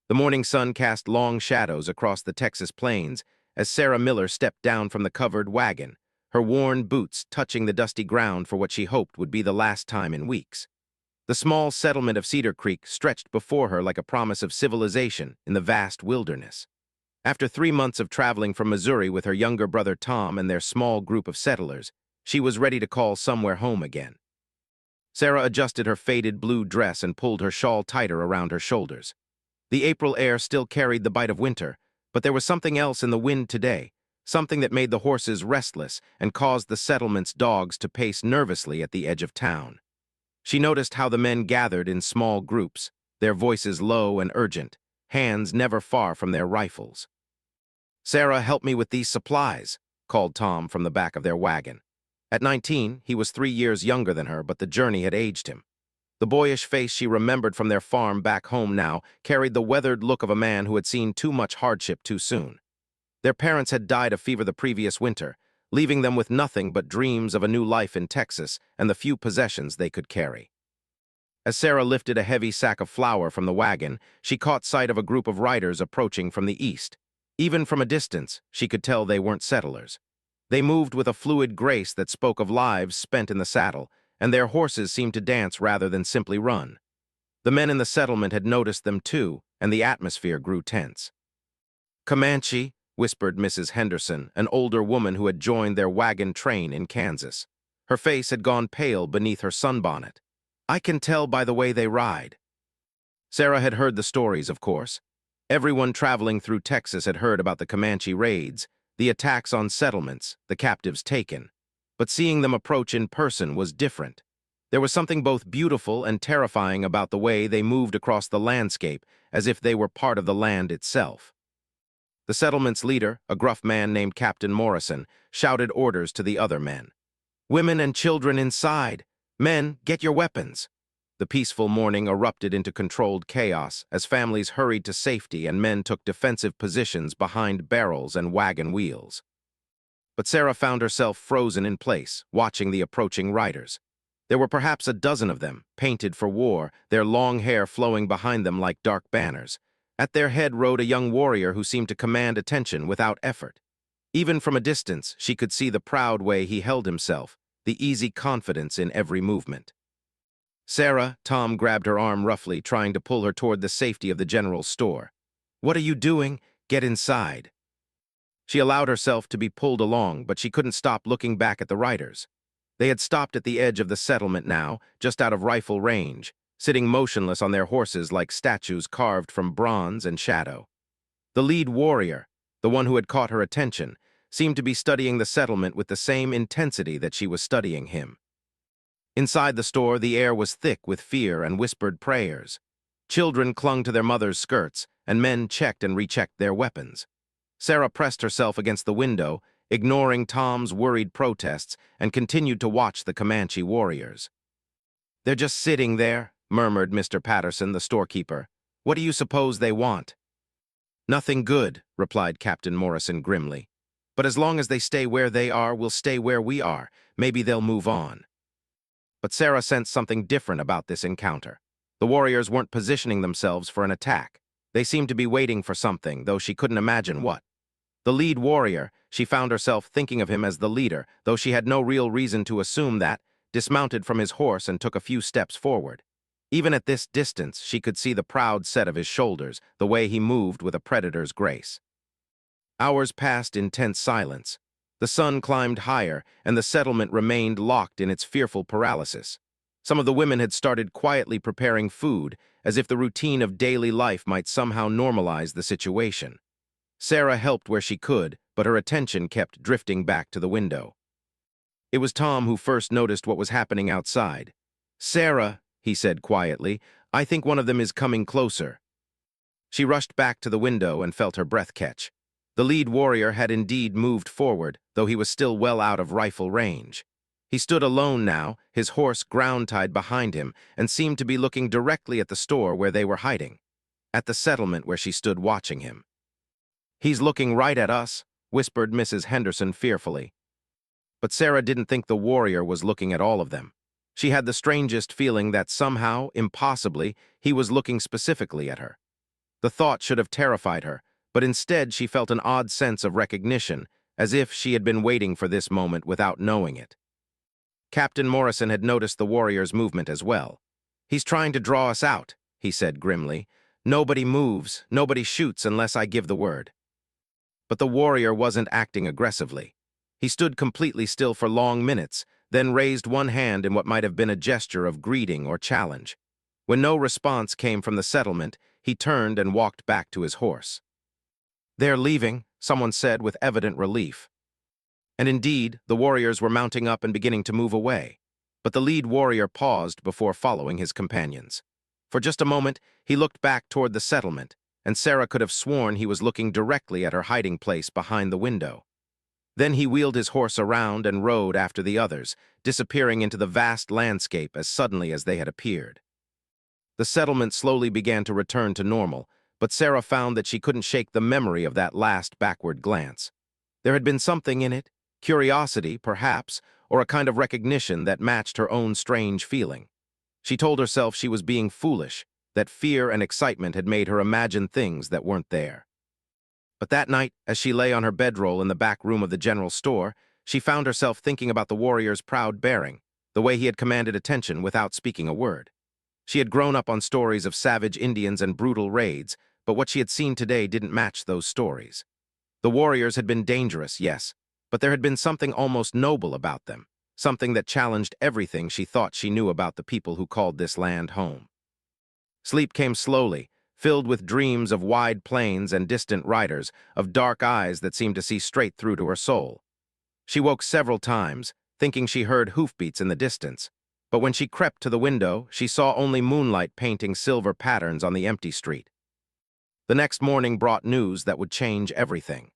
The morning sun cast long shadows across the Texas plains as Sarah Miller stepped down from the covered wagon, her worn boots touching the dusty ground for what she hoped would be the last time in weeks. The small settlement of Cedar Creek stretched before her like a promise of civilization in the vast wilderness. After 3 months of traveling from Missouri with her younger brother Tom and their small group of settlers, she was ready to call somewhere home again. Sarah adjusted her faded blue dress and pulled her shawl tighter around her shoulders. The April air still carried the bite of winter, but there was something else in the wind today, something that made the horses restless and caused the settlement's dogs to pace nervously at the edge of town. She noticed how the men gathered in small groups, their voices low and urgent, hands never far from their rifles. "Sarah, help me with these supplies," called Tom from the back of their wagon. At 19, he was 3 years younger than her, but the journey had aged him. The boyish face she remembered from their farm back home now carried the weathered look of a man who had seen too much hardship too soon. Their parents had died of fever the previous winter, leaving them with nothing but dreams of a new life in Texas and the few possessions they could carry. As Sarah lifted a heavy sack of flour from the wagon, she caught sight of a group of riders approaching from the east. Even from a distance, she could tell they weren't settlers. They moved with a fluid grace that spoke of lives spent in the saddle, and their horses seemed to dance rather than simply run. The men in the settlement had noticed them too, and the atmosphere grew tense. "Comanche," whispered Mrs. Henderson, an older woman who had joined their wagon train in Kansas. Her face had gone pale beneath her sunbonnet. "I can tell by the way they ride." Sarah had heard the stories, of course. Everyone traveling through Texas had heard about the Comanche raids, the attacks on settlements, the captives taken. But seeing them approach in person was different. There was something both beautiful and terrifying about the way they moved across the landscape, as if they were part of the land itself. The settlement's leader, a gruff man named Captain Morrison, shouted orders to the other men. "Women and children inside! Men, get your weapons!" The peaceful morning erupted into controlled chaos as families hurried to safety and men took defensive positions behind barrels and wagon wheels. But Sarah found herself frozen in place, watching the approaching riders. There were perhaps a dozen of them, painted for war, their long hair flowing behind them like dark banners. At their head rode a young warrior who seemed to command attention without effort. Even from a distance, she could see the proud way he held himself, the easy confidence in every movement. "Sarah," Tom grabbed her arm roughly, trying to pull her toward the safety of the general store. "What are you doing? Get inside." She allowed herself to be pulled along, but she couldn't stop looking back at the riders. They had stopped at the edge of the settlement now, just out of rifle range, sitting motionless on their horses like statues carved from bronze and shadow. The lead warrior, the one who had caught her attention, seemed to be studying the settlement with the same intensity that she was studying him. Inside the store, the air was thick with fear and whispered prayers. Children clung to their mothers' skirts, and men checked and rechecked their weapons. Sarah pressed herself against the window, ignoring Tom's worried protests, and continued to watch the Comanche warriors. "They're just sitting there," murmured Mr. Patterson, the storekeeper. "What do you suppose they want?" "Nothing good," replied Captain Morrison grimly. "But as long as they stay where they are, we'll stay where we are. Maybe they'll move on." But Sarah sensed something different about this encounter. The warriors weren't positioning themselves for an attack. They seemed to be waiting for something, though she couldn't imagine what. The lead warrior, she found herself thinking of him as the leader, though she had no real reason to assume that, dismounted from his horse and took a few steps forward. Even at this distance, she could see the proud set of his shoulders, the way he moved with a predator's grace. Hours passed in tense silence. The sun climbed higher, and the settlement remained locked in its fearful paralysis. Some of the women had started quietly preparing food, as if the routine of daily life might somehow normalize the situation. Sarah helped where she could, but her attention kept drifting back to the window. It was Tom who first noticed what was happening outside. "Sarah," he said quietly, "I think one of them is coming closer." She rushed back to the window and felt her breath catch. The lead warrior had indeed moved forward, though he was still well out of rifle range. He stood alone now, his horse ground-tied behind him, and seemed to be looking directly at the store where they were hiding, at the settlement where she stood watching him. "He's looking right at us," whispered Mrs. Henderson fearfully. But Sarah didn't think the warrior was looking at all of them. She had the strangest feeling that somehow, impossibly, he was looking specifically at her. The thought should have terrified her, but instead she felt an odd sense of recognition, as if she had been waiting for this moment without knowing it. Captain Morrison had noticed the warrior's movement as well. "He's trying to draw us out," he said grimly. "Nobody moves, nobody shoots unless I give the word." But the warrior wasn't acting aggressively. He stood completely still for long minutes, then raised one hand in what might have been a gesture of greeting or challenge. When no response came from the settlement, he turned and walked back to his horse. "They're leaving," someone said with evident relief. And indeed, the warriors were mounting up and beginning to move away. But the lead warrior paused before following his companions. For just a moment, he looked back toward the settlement, and Sarah could have sworn he was looking directly at her hiding place behind the window. Then he wheeled his horse around and rode after the others, disappearing into the vast landscape as suddenly as they had appeared. The settlement slowly began to return to normal, but Sarah found that she couldn't shake the memory of that last backward glance. There had been something in it, curiosity, perhaps, or a kind of recognition that matched her own strange feeling. She told herself she was being foolish, that fear and excitement had made her imagine things that weren't there. But that night, as she lay on her bedroll in the back room of the general store, she found herself thinking about the warrior's proud bearing, the way he had commanded attention without speaking a word. She had grown up on stories of savage Indians and brutal raids, but what she had seen today didn't match those stories. The warriors had been dangerous, yes, but there had been something almost noble about them, something that challenged everything she thought she knew about the people who called this land home. Sleep came slowly, filled with dreams of wide plains and distant riders, of dark eyes that seemed to see straight through to her soul. She woke several times, thinking she heard hoofbeats in the distance, but when she crept to the window, she saw only moonlight painting silver patterns on the empty street. The next morning brought news that would change everything.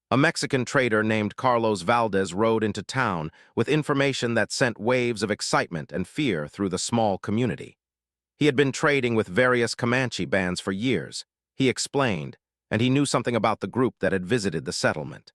A Mexican trader named Carlos Valdez rode into town with information that sent waves of excitement and fear through the small community. He had been trading with various Comanche bands for years, he explained, and he knew something about the group that had visited the settlement.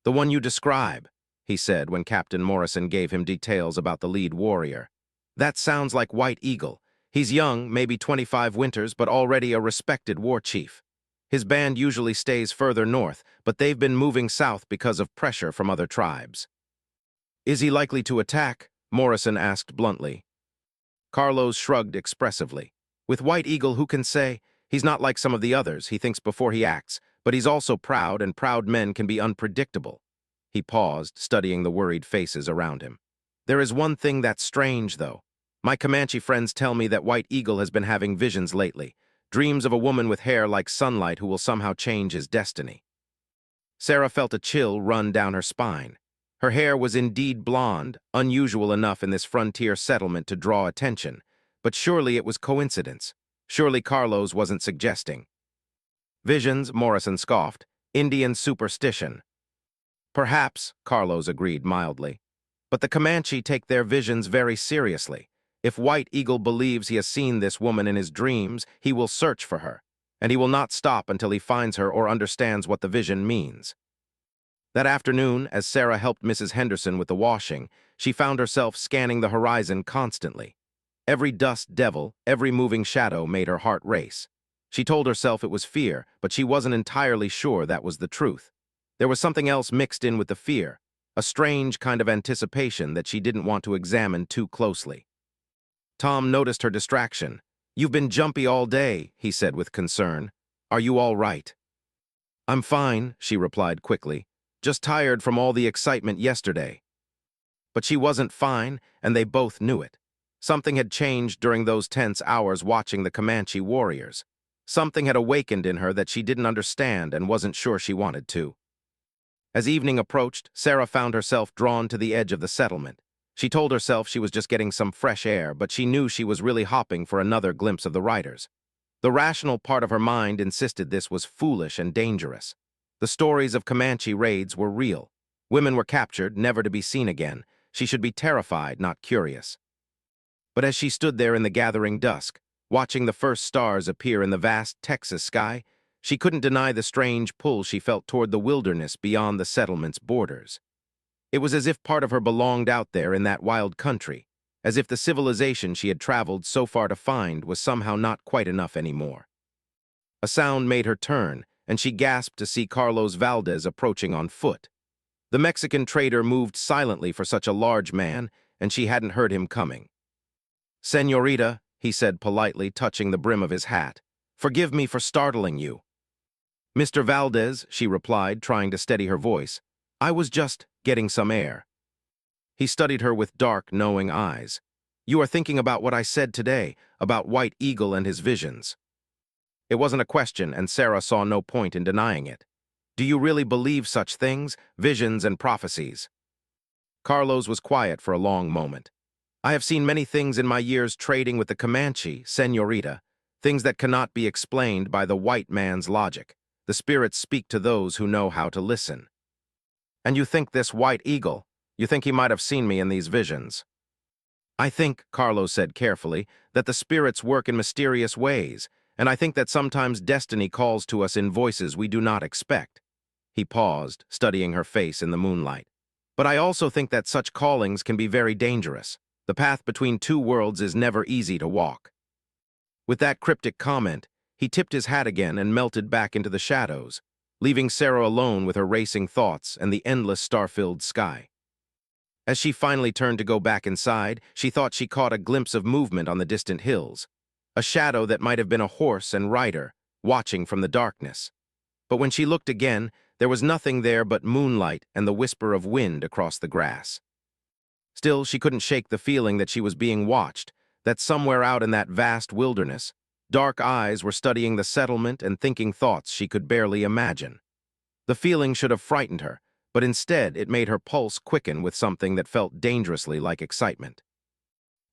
"The one you describe," he said when Captain Morrison gave him details about the lead warrior. "That sounds like White Eagle. He's young, maybe 25 winters, but already a respected war chief. His band usually stays further north, but they've been moving south because of pressure from other tribes." "Is he likely to attack?" Morrison asked bluntly. Carlos shrugged expressively. "With White Eagle, who can say? He's not like some of the others. He thinks before he acts, but he's also proud, and proud men can be unpredictable." He paused, studying the worried faces around him. "There is one thing that's strange, though. My Comanche friends tell me that White Eagle has been having visions lately, dreams of a woman with hair like sunlight who will somehow change his destiny." Sarah felt a chill run down her spine. Her hair was indeed blonde, unusual enough in this frontier settlement to draw attention, but surely it was coincidence. Surely Carlos wasn't suggesting. "Visions," Morrison scoffed. "Indian superstition." "Perhaps," Carlos agreed mildly. "But the Comanche take their visions very seriously. If White Eagle believes he has seen this woman in his dreams, he will search for her, and he will not stop until he finds her or understands what the vision means." That afternoon, as Sarah helped Mrs. Henderson with the washing, she found herself scanning the horizon constantly. Every dust devil, every moving shadow made her heart race. She told herself it was fear, but she wasn't entirely sure that was the truth. There was something else mixed in with the fear, a strange kind of anticipation that she didn't want to examine too closely. Tom noticed her distraction. "You've been jumpy all day," he said with concern. "Are you all right?" "I'm fine," she replied quickly. "Just tired from all the excitement yesterday." But she wasn't fine, and they both knew it. Something had changed during those tense hours watching the Comanche warriors. Something had awakened in her that she didn't understand and wasn't sure she wanted to. As evening approached, Sarah found herself drawn to the edge of the settlement. She told herself she was just getting some fresh air, but she knew she was really hopping for another glimpse of the riders. The rational part of her mind insisted this was foolish and dangerous. The stories of Comanche raids were real. Women were captured, never to be seen again. She should be terrified, not curious. But as she stood there in the gathering dusk, watching the first stars appear in the vast Texas sky, she couldn't deny the strange pull she felt toward the wilderness beyond the settlement's borders. It was as if part of her belonged out there in that wild country, as if the civilization she had traveled so far to find was somehow not quite enough anymore. A sound made her turn, and she gasped to see Carlos Valdez approaching on foot. The Mexican trader moved silently for such a large man, and she hadn't heard him coming. "Señorita," he said politely, touching the brim of his hat, "forgive me for startling you." "Mr. Valdez," she replied, trying to steady her voice, "I was just getting some air." He studied her with dark, knowing eyes. "You are thinking about what I said today, about White Eagle and his visions." It wasn't a question, and Sarah saw no point in denying it. "Do you really believe such things, visions and prophecies?" Carlos was quiet for a long moment. "I have seen many things in my years trading with the Comanche, señorita, things that cannot be explained by the white man's logic. The spirits speak to those who know how to listen." "And you think this White Eagle, you think he might have seen me in these visions?" "I think," Carlos said carefully, "that the spirits work in mysterious ways, and I think that sometimes destiny calls to us in voices we do not expect." He paused, studying her face in the moonlight. "But I also think that such callings can be very dangerous. The path between two worlds is never easy to walk." With that cryptic comment, he tipped his hat again and melted back into the shadows, leaving Sarah alone with her racing thoughts and the endless star-filled sky. As she finally turned to go back inside, she thought she caught a glimpse of movement on the distant hills, a shadow that might have been a horse and rider, watching from the darkness. But when she looked again, there was nothing there but moonlight and the whisper of wind across the grass. Still, she couldn't shake the feeling that she was being watched, that somewhere out in that vast wilderness, dark eyes were studying the settlement and thinking thoughts she could barely imagine. The feeling should have frightened her, but instead it made her pulse quicken with something that felt dangerously like excitement.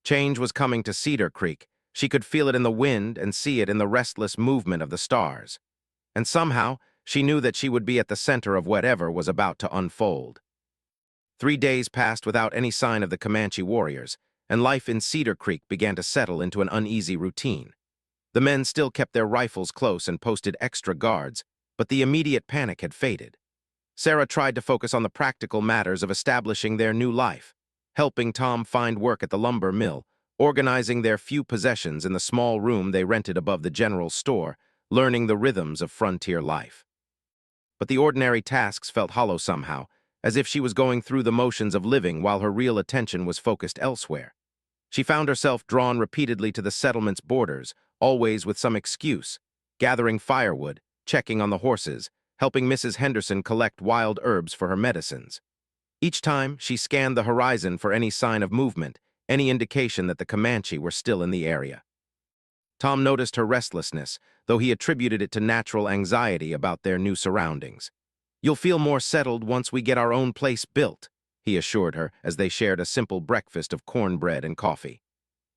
Change was coming to Cedar Creek. She could feel it in the wind and see it in the restless movement of the stars. And somehow, she knew that she would be at the center of whatever was about to unfold. 3 days passed without any sign of the Comanche warriors, and life in Cedar Creek began to settle into an uneasy routine. The men still kept their rifles close and posted extra guards, but the immediate panic had faded. Sarah tried to focus on the practical matters of establishing their new life, helping Tom find work at the lumber mill, organizing their few possessions in the small room they rented above the general store, learning the rhythms of frontier life. But the ordinary tasks felt hollow somehow, as if she was going through the motions of living while her real attention was focused elsewhere. She found herself drawn repeatedly to the settlement's borders, always with some excuse, gathering firewood, checking on the horses, helping Mrs. Henderson collect wild herbs for her medicines. Each time, she scanned the horizon for any sign of movement, any indication that the Comanche were still in the area. Tom noticed her restlessness, though he attributed it to natural anxiety about their new surroundings. "You'll feel more settled once we get our own place built," he assured her as they shared a simple breakfast of cornbread and coffee.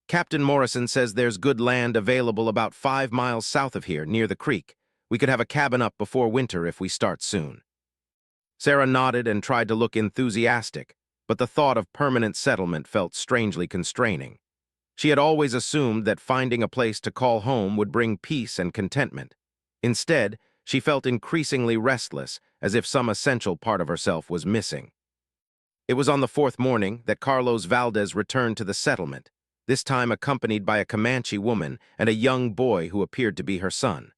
"Captain Morrison says there's good land available about 5 miles south of here, near the creek. We could have a cabin up before winter if we start soon." Sarah nodded and tried to look enthusiastic, but the thought of permanent settlement felt strangely constraining. She had always assumed that finding a place to call home would bring peace and contentment. Instead, she felt increasingly restless, as if some essential part of herself was missing. It was on the 4th morning that Carlos Valdez returned to the settlement, this time accompanied by a Comanche woman and a young boy who appeared to be her son.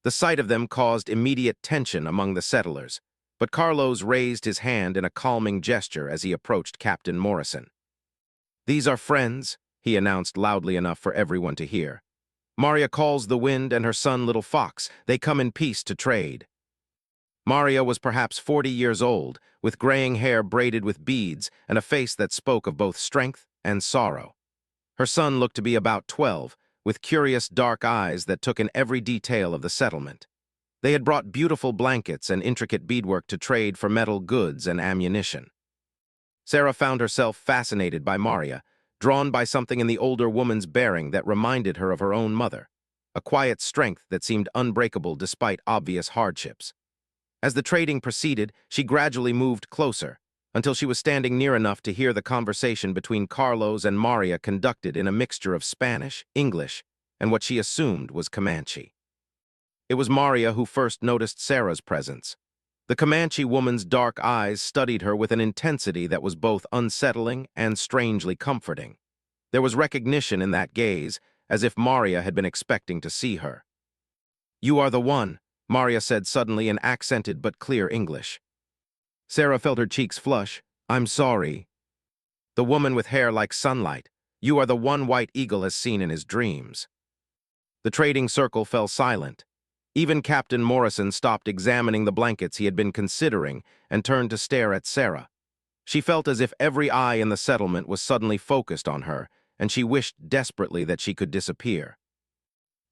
The sight of them caused immediate tension among the settlers, but Carlos raised his hand in a calming gesture as he approached Captain Morrison. "These are friends," he announced loudly enough for everyone to hear. "Maria calls the wind and her son Little Fox. They come in peace to trade." Maria was perhaps 40 years old, with graying hair braided with beads and a face that spoke of both strength and sorrow. Her son looked to be about 12, with curious dark eyes that took in every detail of the settlement. They had brought beautiful blankets and intricate beadwork to trade for metal goods and ammunition. Sarah found herself fascinated by Maria, drawn by something in the older woman's bearing that reminded her of her own mother, a quiet strength that seemed unbreakable despite obvious hardships. As the trading proceeded, she gradually moved closer, until she was standing near enough to hear the conversation between Carlos and Maria conducted in a mixture of Spanish, English, and what she assumed was Comanche. It was Maria who first noticed Sarah's presence. The Comanche woman's dark eyes studied her with an intensity that was both unsettling and strangely comforting. There was recognition in that gaze, as if Maria had been expecting to see her. You are the one, Maria said suddenly in accented but clear English. Sarah felt her cheeks flush. I'm sorry. The woman with hair like sunlight. You are the one White Eagle has seen in his dreams. The trading circle fell silent. Even Captain Morrison stopped examining the blankets he had been considering and turned to stare at Sarah. She felt as if every eye in the settlement was suddenly focused on her, and she wished desperately that she could disappear.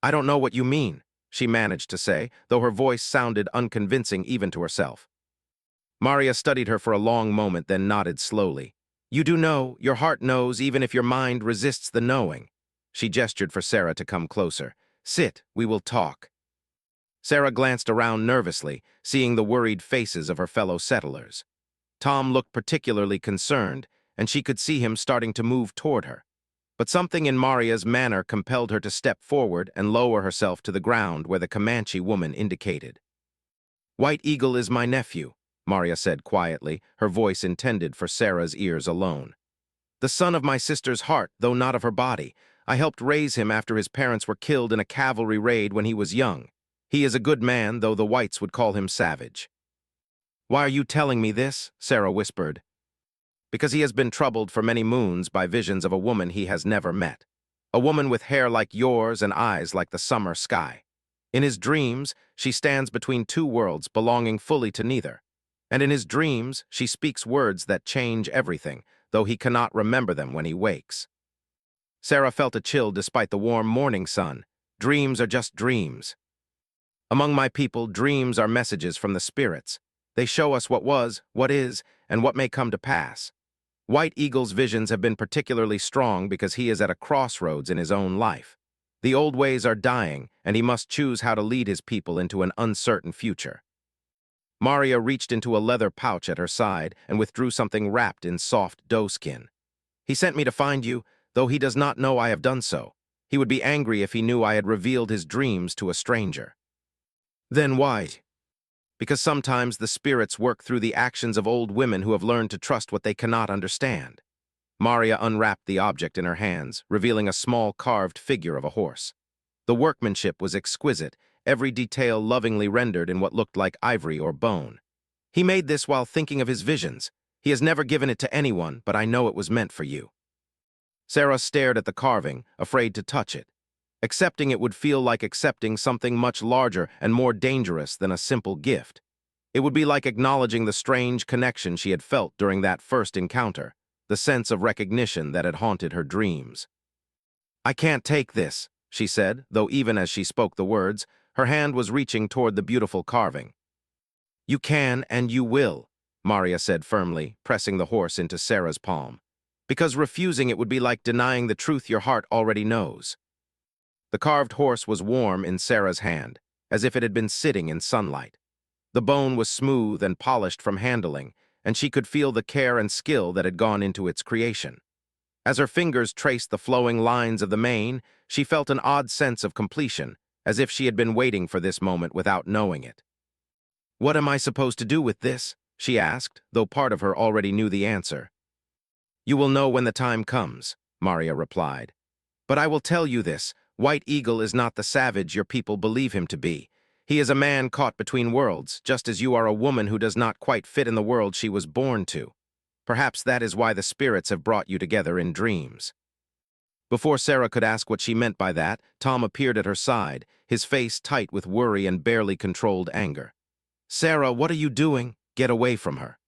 I don't know what you mean, she managed to say, though her voice sounded unconvincing even to herself. Maria studied her for a long moment, then nodded slowly. You do know, your heart knows even if your mind resists the knowing. She gestured for Sarah to come closer. Sit, we will talk. Sarah glanced around nervously, seeing the worried faces of her fellow settlers. Tom looked particularly concerned, and she could see him starting to move toward her. But something in Maria's manner compelled her to step forward and lower herself to the ground where the Comanche woman indicated. White Eagle is my nephew, Maria said quietly, her voice intended for Sarah's ears alone. The son of my sister's heart, though not of her body. I helped raise him after his parents were killed in a cavalry raid when he was young. He is a good man, though the whites would call him savage. Why are you telling me this? Sarah whispered. Because he has been troubled for many moons by visions of a woman he has never met. A woman with hair like yours and eyes like the summer sky. In his dreams, she stands between two worlds belonging fully to neither. And in his dreams, she speaks words that change everything, though he cannot remember them when he wakes. Sarah felt a chill despite the warm morning sun. Dreams are just dreams. Among my people, dreams are messages from the spirits. They show us what was, what is, and what may come to pass. White Eagle's visions have been particularly strong because he is at a crossroads in his own life. The old ways are dying, and he must choose how to lead his people into an uncertain future. Maria reached into a leather pouch at her side and withdrew something wrapped in soft doeskin. He sent me to find you, though he does not know I have done so. He would be angry if he knew I had revealed his dreams to a stranger. Then why? Because sometimes the spirits work through the actions of old women who have learned to trust what they cannot understand. Maria unwrapped the object in her hands, revealing a small carved figure of a horse. The workmanship was exquisite, every detail lovingly rendered in what looked like ivory or bone. He made this while thinking of his visions. He has never given it to anyone, but I know it was meant for you. Sarah stared at the carving, afraid to touch it. Accepting it would feel like accepting something much larger and more dangerous than a simple gift. It would be like acknowledging the strange connection she had felt during that first encounter, the sense of recognition that had haunted her dreams. I can't take this, she said, though even as she spoke the words, her hand was reaching toward the beautiful carving. You can and you will, Maria said firmly, pressing the horse into Sarah's palm. Because refusing it would be like denying the truth your heart already knows. The carved horse was warm in Sarah's hand, as if it had been sitting in sunlight. The bone was smooth and polished from handling, and she could feel the care and skill that had gone into its creation. As her fingers traced the flowing lines of the mane, she felt an odd sense of completion, as if she had been waiting for this moment without knowing it. What am I supposed to do with this? She asked, though part of her already knew the answer. You will know when the time comes, Maria replied. But I will tell you this, White Eagle is not the savage your people believe him to be. He is a man caught between worlds, just as you are a woman who does not quite fit in the world she was born to. Perhaps that is why the spirits have brought you together in dreams. Before Sarah could ask what she meant by that, Tom appeared at her side, his face tight with worry and barely controlled anger. Sarah, what are you doing? Get away from her.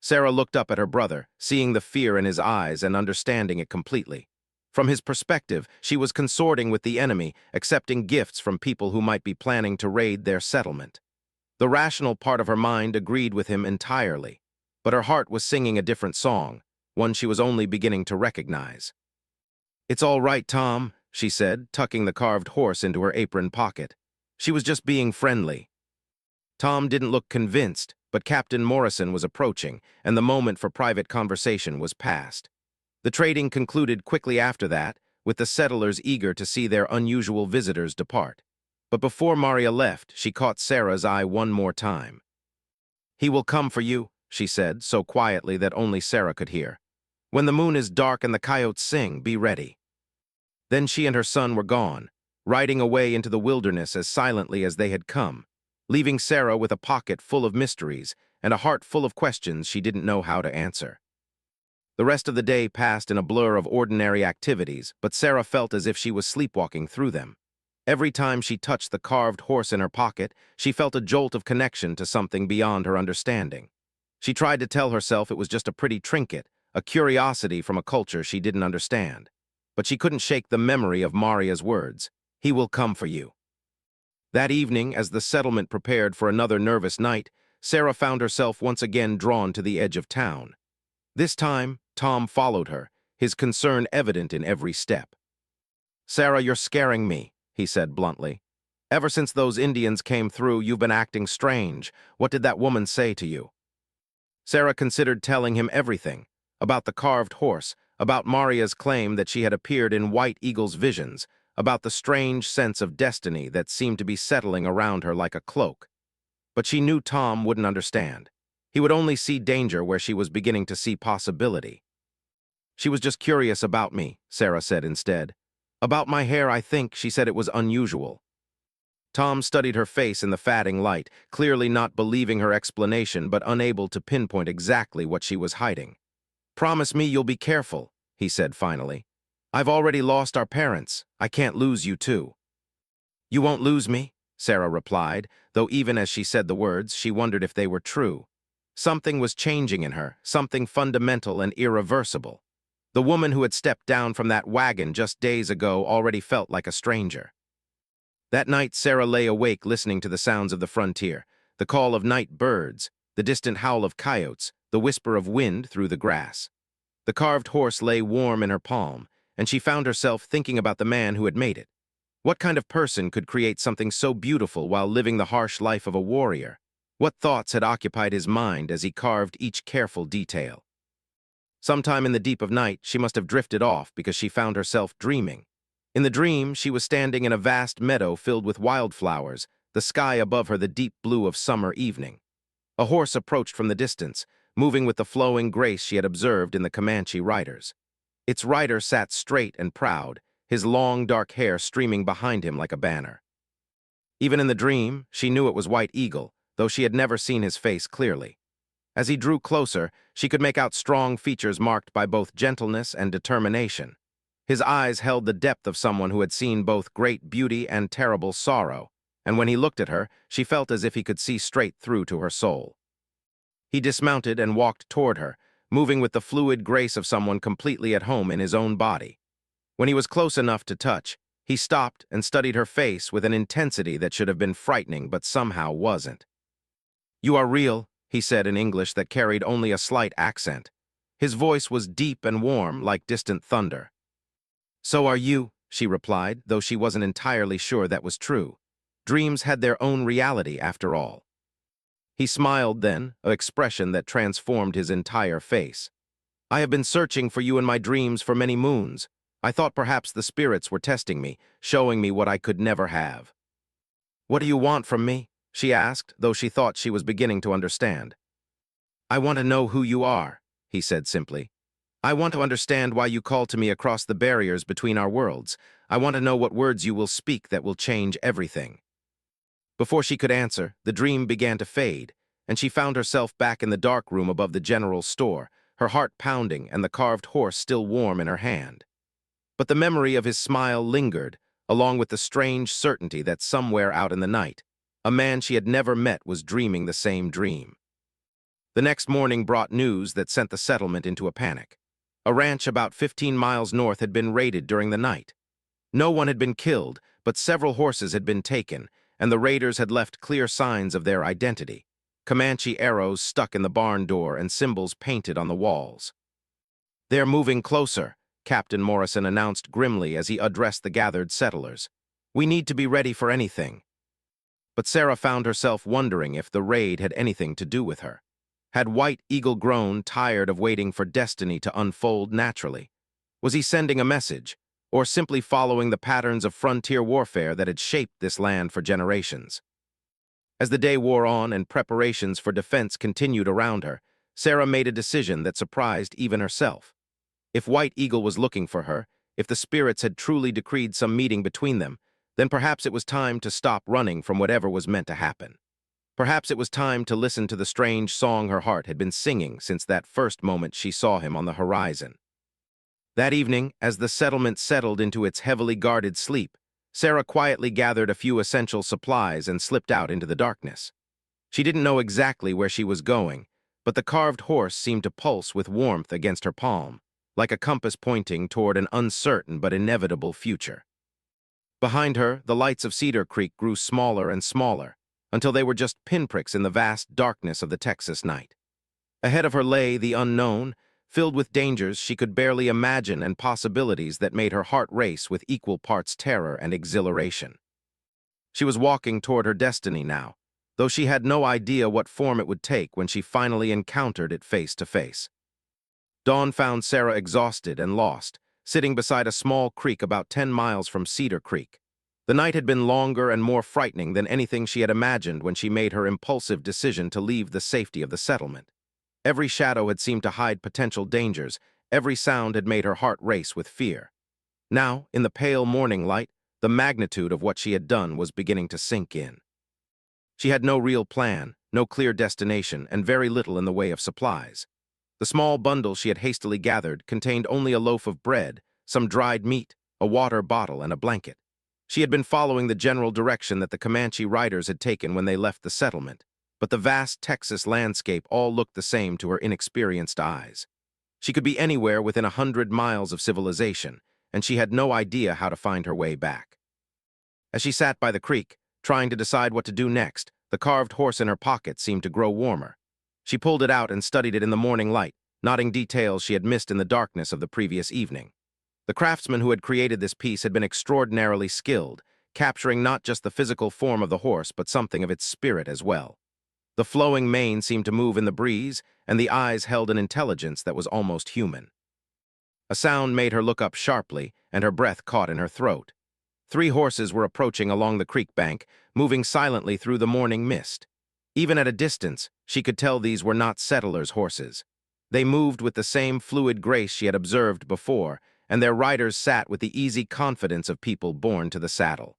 Sarah looked up at her brother, seeing the fear in his eyes and understanding it completely. From his perspective, she was consorting with the enemy, accepting gifts from people who might be planning to raid their settlement. The rational part of her mind agreed with him entirely, but her heart was singing a different song, one she was only beginning to recognize. It's all right, Tom, she said, tucking the carved horse into her apron pocket. She was just being friendly. Tom didn't look convinced, but Captain Morrison was approaching, and the moment for private conversation was past. The trading concluded quickly after that, with the settlers eager to see their unusual visitors depart. But before Maria left, she caught Sarah's eye one more time. He will come for you, she said, so quietly that only Sarah could hear. When the moon is dark and the coyotes sing, be ready. Then she and her son were gone. riding away into the wilderness as silently as they had come, leaving Sarah with a pocket full of mysteries and a heart full of questions she didn't know how to answer. The rest of the day passed in a blur of ordinary activities, but Sarah felt as if she was sleepwalking through them. Every time she touched the carved horse in her pocket, she felt a jolt of connection to something beyond her understanding. She tried to tell herself it was just a pretty trinket, a curiosity from a culture she didn't understand. But she couldn't shake the memory of Maria's words, "He will come for you." That evening, as the settlement prepared for another nervous night, Sarah found herself once again drawn to the edge of town. This time, Tom followed her, his concern evident in every step. "Sarah, you're scaring me," he said bluntly. "Ever since those Indians came through, you've been acting strange. What did that woman say to you?" Sarah considered telling him everything, about the carved horse, about Maria's claim that she had appeared in White Eagle's visions, about the strange sense of destiny that seemed to be settling around her like a cloak. But she knew Tom wouldn't understand. He would only see danger where she was beginning to see possibility. "She was just curious about me," Sarah said instead. "About my hair, I think she said it was unusual." Tom studied her face in the fading light, clearly not believing her explanation but unable to pinpoint exactly what she was hiding. "Promise me you'll be careful," he said finally. "I've already lost our parents. I can't lose you too." "You won't lose me," Sarah replied, though even as she said the words, she wondered if they were true. Something was changing in her, something fundamental and irreversible. The woman who had stepped down from that wagon just days ago already felt like a stranger. That night, Sarah lay awake listening to the sounds of the frontier, the call of night birds, the distant howl of coyotes, the whisper of wind through the grass. The carved horse lay warm in her palm, and she found herself thinking about the man who had made it. What kind of person could create something so beautiful while living the harsh life of a warrior? What thoughts had occupied his mind as he carved each careful detail? Sometime in the deep of night, she must have drifted off because she found herself dreaming. In the dream, she was standing in a vast meadow filled with wildflowers, the sky above her the deep blue of summer evening. A horse approached from the distance, moving with the flowing grace she had observed in the Comanche riders. Its rider sat straight and proud, his long dark hair streaming behind him like a banner. Even in the dream, she knew it was White Eagle, though she had never seen his face clearly. As he drew closer, she could make out strong features marked by both gentleness and determination. His eyes held the depth of someone who had seen both great beauty and terrible sorrow, and when he looked at her, she felt as if he could see straight through to her soul. He dismounted and walked toward her, moving with the fluid grace of someone completely at home in his own body. When he was close enough to touch, he stopped and studied her face with an intensity that should have been frightening but somehow wasn't. "You are real," he said in English that carried only a slight accent. His voice was deep and warm, like distant thunder. "So are you," she replied, though she wasn't entirely sure that was true. Dreams had their own reality, after all. He smiled then, an expression that transformed his entire face. "I have been searching for you in my dreams for many moons. I thought perhaps the spirits were testing me, showing me what I could never have." "What do you want from me?" she asked, though she thought she was beginning to understand. "I want to know who you are," he said simply. "I want to understand why you call to me across the barriers between our worlds. I want to know what words you will speak that will change everything." Before she could answer, the dream began to fade, and she found herself back in the dark room above the general store, her heart pounding and the carved horse still warm in her hand. But the memory of his smile lingered, along with the strange certainty that somewhere out in the night, a man she had never met was dreaming the same dream. The next morning brought news that sent the settlement into a panic. A ranch about 15 miles north had been raided during the night. No one had been killed, but several horses had been taken, and the raiders had left clear signs of their identity. Comanche arrows stuck in the barn door and symbols painted on the walls. "They're moving closer," Captain Morrison announced grimly as he addressed the gathered settlers. "We need to be ready for anything." But Sarah found herself wondering if the raid had anything to do with her. Had White Eagle grown tired of waiting for destiny to unfold naturally? Was he sending a message, or simply following the patterns of frontier warfare that had shaped this land for generations? As the day wore on and preparations for defense continued around her, Sarah made a decision that surprised even herself. If White Eagle was looking for her, if the spirits had truly decreed some meeting between them, Then perhaps it was time to stop running from whatever was meant to happen. Perhaps it was time to listen to the strange song her heart had been singing since that first moment she saw him on the horizon. That evening, as the settlement settled into its heavily guarded sleep, Sarah quietly gathered a few essential supplies and slipped out into the darkness. She didn't know exactly where she was going, but the carved horse seemed to pulse with warmth against her palm, like a compass pointing toward an uncertain but inevitable future. Behind her, the lights of Cedar Creek grew smaller and smaller, until they were just pinpricks in the vast darkness of the Texas night. Ahead of her lay the unknown, filled with dangers she could barely imagine and possibilities that made her heart race with equal parts terror and exhilaration. She was walking toward her destiny now, though she had no idea what form it would take when she finally encountered it face to face. Dawn found Sarah exhausted and lost, sitting beside a small creek about 10 miles from Cedar Creek. The night had been longer and more frightening than anything she had imagined when she made her impulsive decision to leave the safety of the settlement. Every shadow had seemed to hide potential dangers, every sound had made her heart race with fear. Now, in the pale morning light, the magnitude of what she had done was beginning to sink in. She had no real plan, no clear destination, and very little in the way of supplies. The small bundle she had hastily gathered contained only a loaf of bread, some dried meat, a water bottle, and a blanket. She had been following the general direction that the Comanche riders had taken when they left the settlement, but the vast Texas landscape all looked the same to her inexperienced eyes. She could be anywhere within 100 miles of civilization, and she had no idea how to find her way back. As she sat by the creek, trying to decide what to do next, the carved horse in her pocket seemed to grow warmer. She pulled it out and studied it in the morning light, noting details she had missed in the darkness of the previous evening. The craftsman who had created this piece had been extraordinarily skilled, capturing not just the physical form of the horse but something of its spirit as well. The flowing mane seemed to move in the breeze, and the eyes held an intelligence that was almost human. A sound made her look up sharply, and her breath caught in her throat. 3 horses were approaching along the creek bank, moving silently through the morning mist. Even at a distance, she could tell these were not settlers' horses. They moved with the same fluid grace she had observed before, and their riders sat with the easy confidence of people born to the saddle.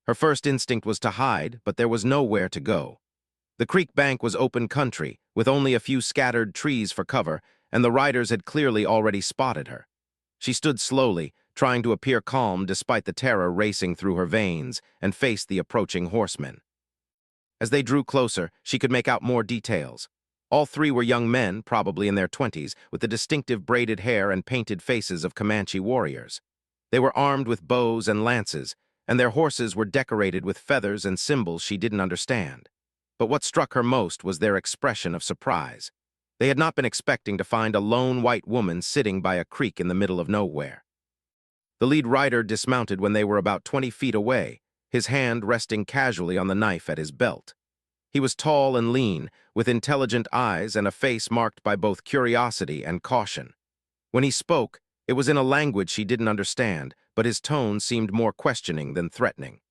Her first instinct was to hide, but there was nowhere to go. The creek bank was open country, with only a few scattered trees for cover, and the riders had clearly already spotted her. She stood slowly, trying to appear calm despite the terror racing through her veins, and faced the approaching horsemen. As they drew closer, she could make out more details. All 3 were young men, probably in their 20s, with the distinctive braided hair and painted faces of Comanche warriors. They were armed with bows and lances, and their horses were decorated with feathers and symbols she didn't understand. But what struck her most was their expression of surprise. They had not been expecting to find a lone white woman sitting by a creek in the middle of nowhere. The lead rider dismounted when they were about 20 feet away, his hand resting casually on the knife at his belt. He was tall and lean, with intelligent eyes and a face marked by both curiosity and caution. When he spoke, it was in a language she didn't understand, but his tone seemed more questioning than threatening.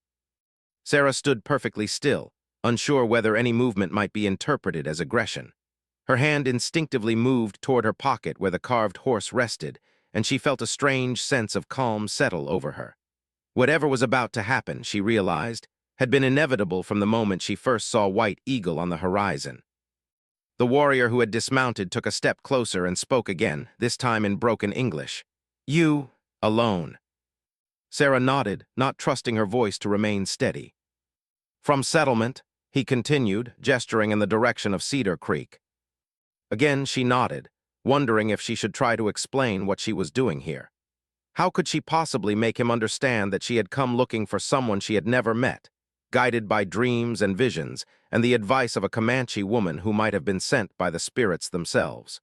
Sarah stood perfectly still, unsure whether any movement might be interpreted as aggression. Her hand instinctively moved toward her pocket where the carved horse rested, and she felt a strange sense of calm settle over her. Whatever was about to happen, she realized, had been inevitable from the moment she first saw White Eagle on the horizon. The warrior who had dismounted took a step closer and spoke again, this time in broken English. "You, alone." Sarah nodded, not trusting her voice to remain steady. "From settlement," he continued, gesturing in the direction of Cedar Creek. Again she nodded, wondering if she should try to explain what she was doing here. How could she possibly make him understand that she had come looking for someone she had never met, guided by dreams and visions, and the advice of a Comanche woman who might have been sent by the spirits themselves?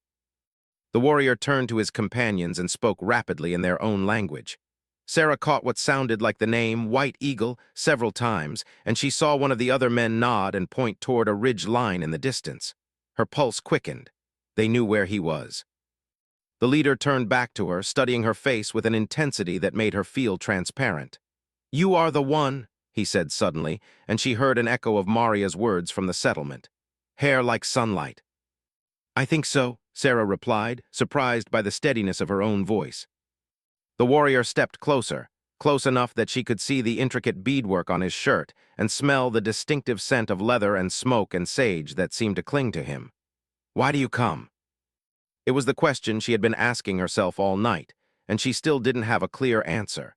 The warrior turned to his companions and spoke rapidly in their own language. Sarah caught what sounded like the name White Eagle several times, and she saw one of the other men nod and point toward a ridge line in the distance. Her pulse quickened. They knew where he was. The leader turned back to her, studying her face with an intensity that made her feel transparent. "You are the one," he said suddenly, and she heard an echo of Maria's words from the settlement. "Hair like sunlight." "I think so," Sarah replied, surprised by the steadiness of her own voice. The warrior stepped closer, close enough that she could see the intricate beadwork on his shirt and smell the distinctive scent of leather and smoke and sage that seemed to cling to him. "Why do you come?" It was the question she had been asking herself all night, and she still didn't have a clear answer.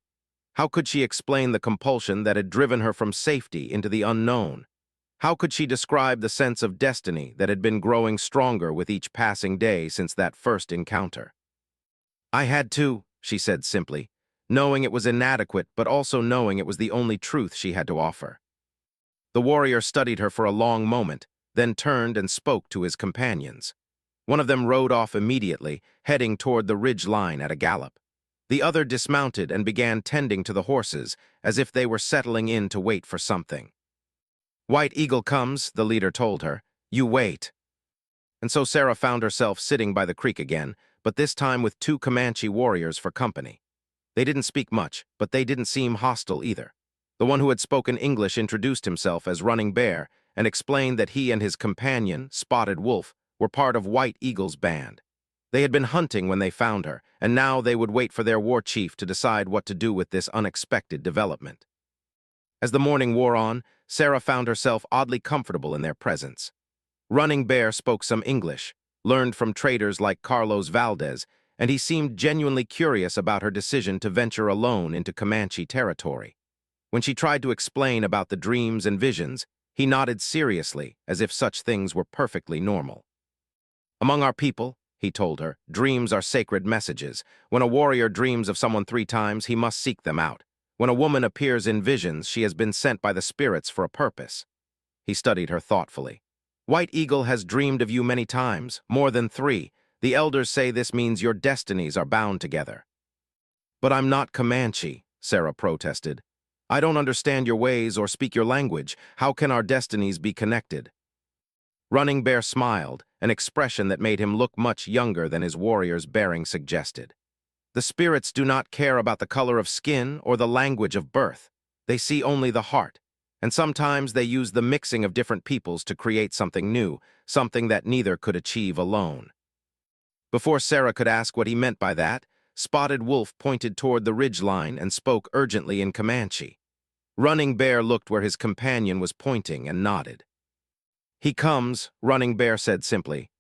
How could she explain the compulsion that had driven her from safety into the unknown? How could she describe the sense of destiny that had been growing stronger with each passing day since that first encounter? "I had to," she said simply, knowing it was inadequate but also knowing it was the only truth she had to offer. The warrior studied her for a long moment, then turned and spoke to his companions. One of them rode off immediately, heading toward the ridge line at a gallop. The other dismounted and began tending to the horses, as if they were settling in to wait for something. "White Eagle comes," the leader told her. "You wait." And so Sarah found herself sitting by the creek again, but this time with two Comanche warriors for company. They didn't speak much, but they didn't seem hostile either. The one who had spoken English introduced himself as Running Bear and explained that he and his companion, Spotted Wolf, were part of White Eagle's band. They had been hunting when they found her, and now they would wait for their war chief to decide what to do with this unexpected development. As the morning wore on, Sarah found herself oddly comfortable in their presence. Running Bear spoke some English, learned from traders like Carlos Valdez, and he seemed genuinely curious about her decision to venture alone into Comanche territory. When she tried to explain about the dreams and visions, he nodded seriously, as if such things were perfectly normal. "Among our people," he told her, "dreams are sacred messages. When a warrior dreams of someone 3 times, he must seek them out. When a woman appears in visions, she has been sent by the spirits for a purpose." He studied her thoughtfully. "White Eagle has dreamed of you many times, more than 3. The elders say this means your destinies are bound together." "But I'm not Comanche," Sarah protested. "I don't understand your ways or speak your language. How can our destinies be connected?" Running Bear smiled, an expression that made him look much younger than his warrior's bearing suggested. "The spirits do not care about the color of skin or the language of birth. They see only the heart, and sometimes they use the mixing of different peoples to create something new, something that neither could achieve alone." Before Sarah could ask what he meant by that, Spotted Wolf pointed toward the ridge line and spoke urgently in Comanche. Running Bear looked where his companion was pointing and nodded. "He comes," Running Bear said simply.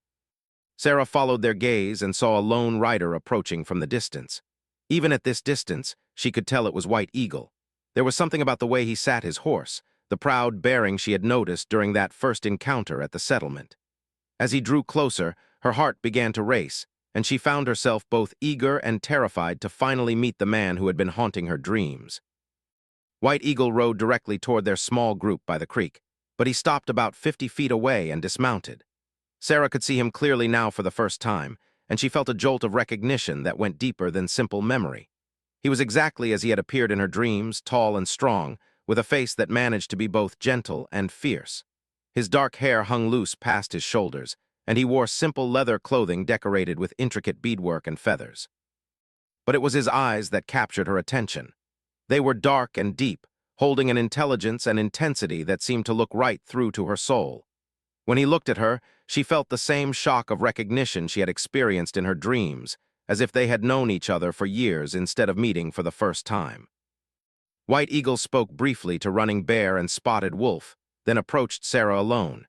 Sarah followed their gaze and saw a lone rider approaching from the distance. Even at this distance, she could tell it was White Eagle. There was something about the way he sat his horse, the proud bearing she had noticed during that first encounter at the settlement. As he drew closer, her heart began to race, and she found herself both eager and terrified to finally meet the man who had been haunting her dreams. White Eagle rode directly toward their small group by the creek, but he stopped about 50 feet away and dismounted. Sarah could see him clearly now for the first time, and she felt a jolt of recognition that went deeper than simple memory. He was exactly as he had appeared in her dreams, tall and strong, with a face that managed to be both gentle and fierce. His dark hair hung loose past his shoulders, and he wore simple leather clothing decorated with intricate beadwork and feathers. But it was his eyes that captured her attention. They were dark and deep, holding an intelligence and intensity that seemed to look right through to her soul. When he looked at her, she felt the same shock of recognition she had experienced in her dreams, as if they had known each other for years instead of meeting for the first time. White Eagle spoke briefly to Running Bear and Spotted Wolf, then approached Sarah alone.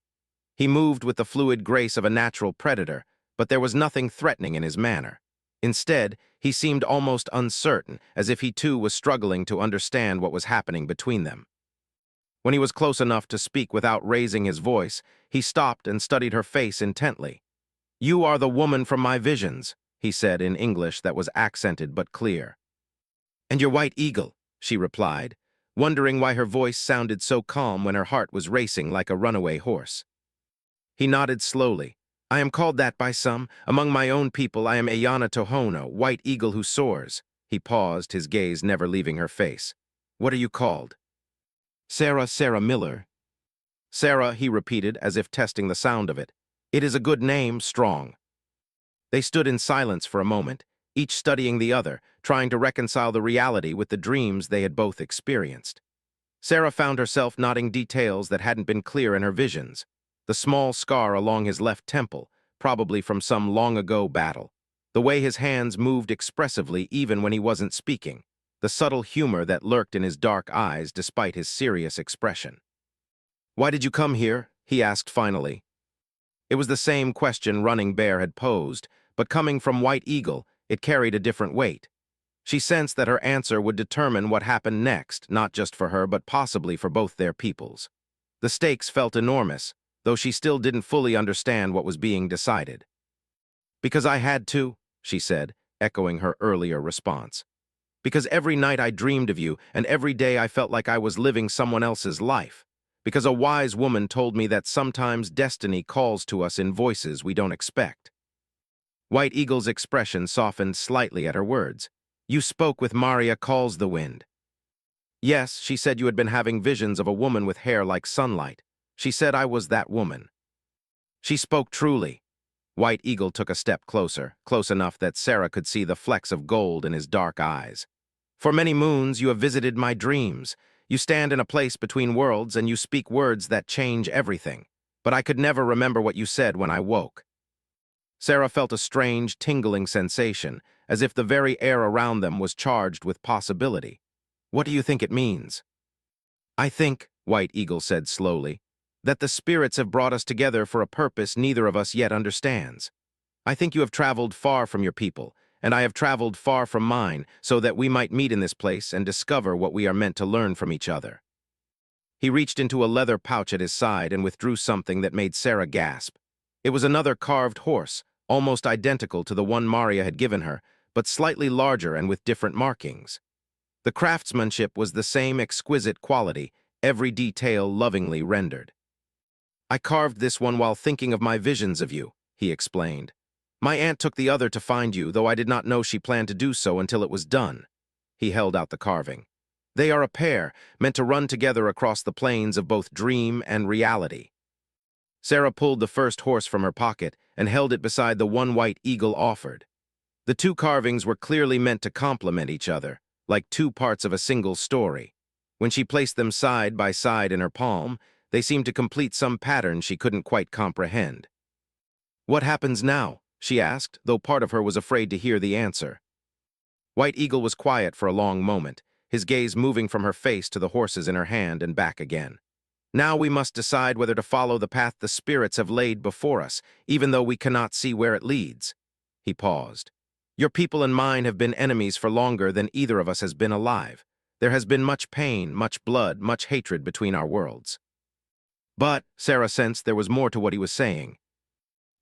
He moved with the fluid grace of a natural predator, but there was nothing threatening in his manner. Instead, he seemed almost uncertain, as if he too was struggling to understand what was happening between them. When he was close enough to speak without raising his voice, he stopped and studied her face intently. "You are the woman from my visions," he said in English that was accented but clear. "And your White Eagle," she replied, wondering why her voice sounded so calm when her heart was racing like a runaway horse. He nodded slowly. "I am called that by some. Among my own people I am Ayana Tohono, White Eagle who soars." He paused, his gaze never leaving her face. "What are you called?" Sarah Miller." "Sarah," he repeated, as if testing the sound of it. "It is a good name, strong." They stood in silence for a moment, each studying the other, trying to reconcile the reality with the dreams they had both experienced. Sarah found herself noting details that hadn't been clear in her visions. The small scar along his left temple, probably from some long-ago battle. The way his hands moved expressively even when he wasn't speaking. the subtle humor that lurked in his dark eyes despite his serious expression. "Why did you come here?" he asked finally. It was the same question Running Bear had posed, but coming from White Eagle, it carried a different weight. She sensed that her answer would determine what happened next, not just for her but possibly for both their peoples. The stakes felt enormous, though she still didn't fully understand what was being decided. "Because I had to," she said, echoing her earlier response. "Because every night I dreamed of you, and every day I felt like I was living someone else's life. Because a wise woman told me that sometimes destiny calls to us in voices we don't expect." White Eagle's expression softened slightly at her words. "You spoke with Maria Calls the Wind." "Yes, she said you had been having visions of a woman with hair like sunlight. She said I was that woman." She spoke truly. White Eagle took a step closer, close enough that Sarah could see the flecks of gold in his dark eyes. "For many moons you have visited my dreams. You stand in a place between worlds and you speak words that change everything. But I could never remember what you said when I woke." Sarah felt a strange, tingling sensation, as if the very air around them was charged with possibility. "What do you think it means?" "I think," White Eagle said slowly, "that the spirits have brought us together for a purpose neither of us yet understands. I think you have traveled far from your people, and I have traveled far from mine, so that we might meet in this place and discover what we are meant to learn from each other." He reached into a leather pouch at his side and withdrew something that made Sarah gasp. It was another carved horse, almost identical to the one Maria had given her, but slightly larger and with different markings. The craftsmanship was the same exquisite quality, every detail lovingly rendered. "I carved this one while thinking of my visions of you," he explained. "My aunt took the other to find you, though I did not know she planned to do so until it was done." He held out the carving. "They are a pair, meant to run together across the plains of both dream and reality." Sarah pulled the first horse from her pocket and held it beside the one White Eagle offered. The two carvings were clearly meant to complement each other, like two parts of a single story. When she placed them side by side in her palm, they seemed to complete some pattern she couldn't quite comprehend. "What happens now?" she asked, though part of her was afraid to hear the answer. White Eagle was quiet for a long moment, his gaze moving from her face to the horses in her hand and back again. "Now we must decide whether to follow the path the spirits have laid before us, even though we cannot see where it leads." He paused. "Your people and mine have been enemies for longer than either of us has been alive. There has been much pain, much blood, much hatred between our worlds." But Sarah sensed there was more to what he was saying.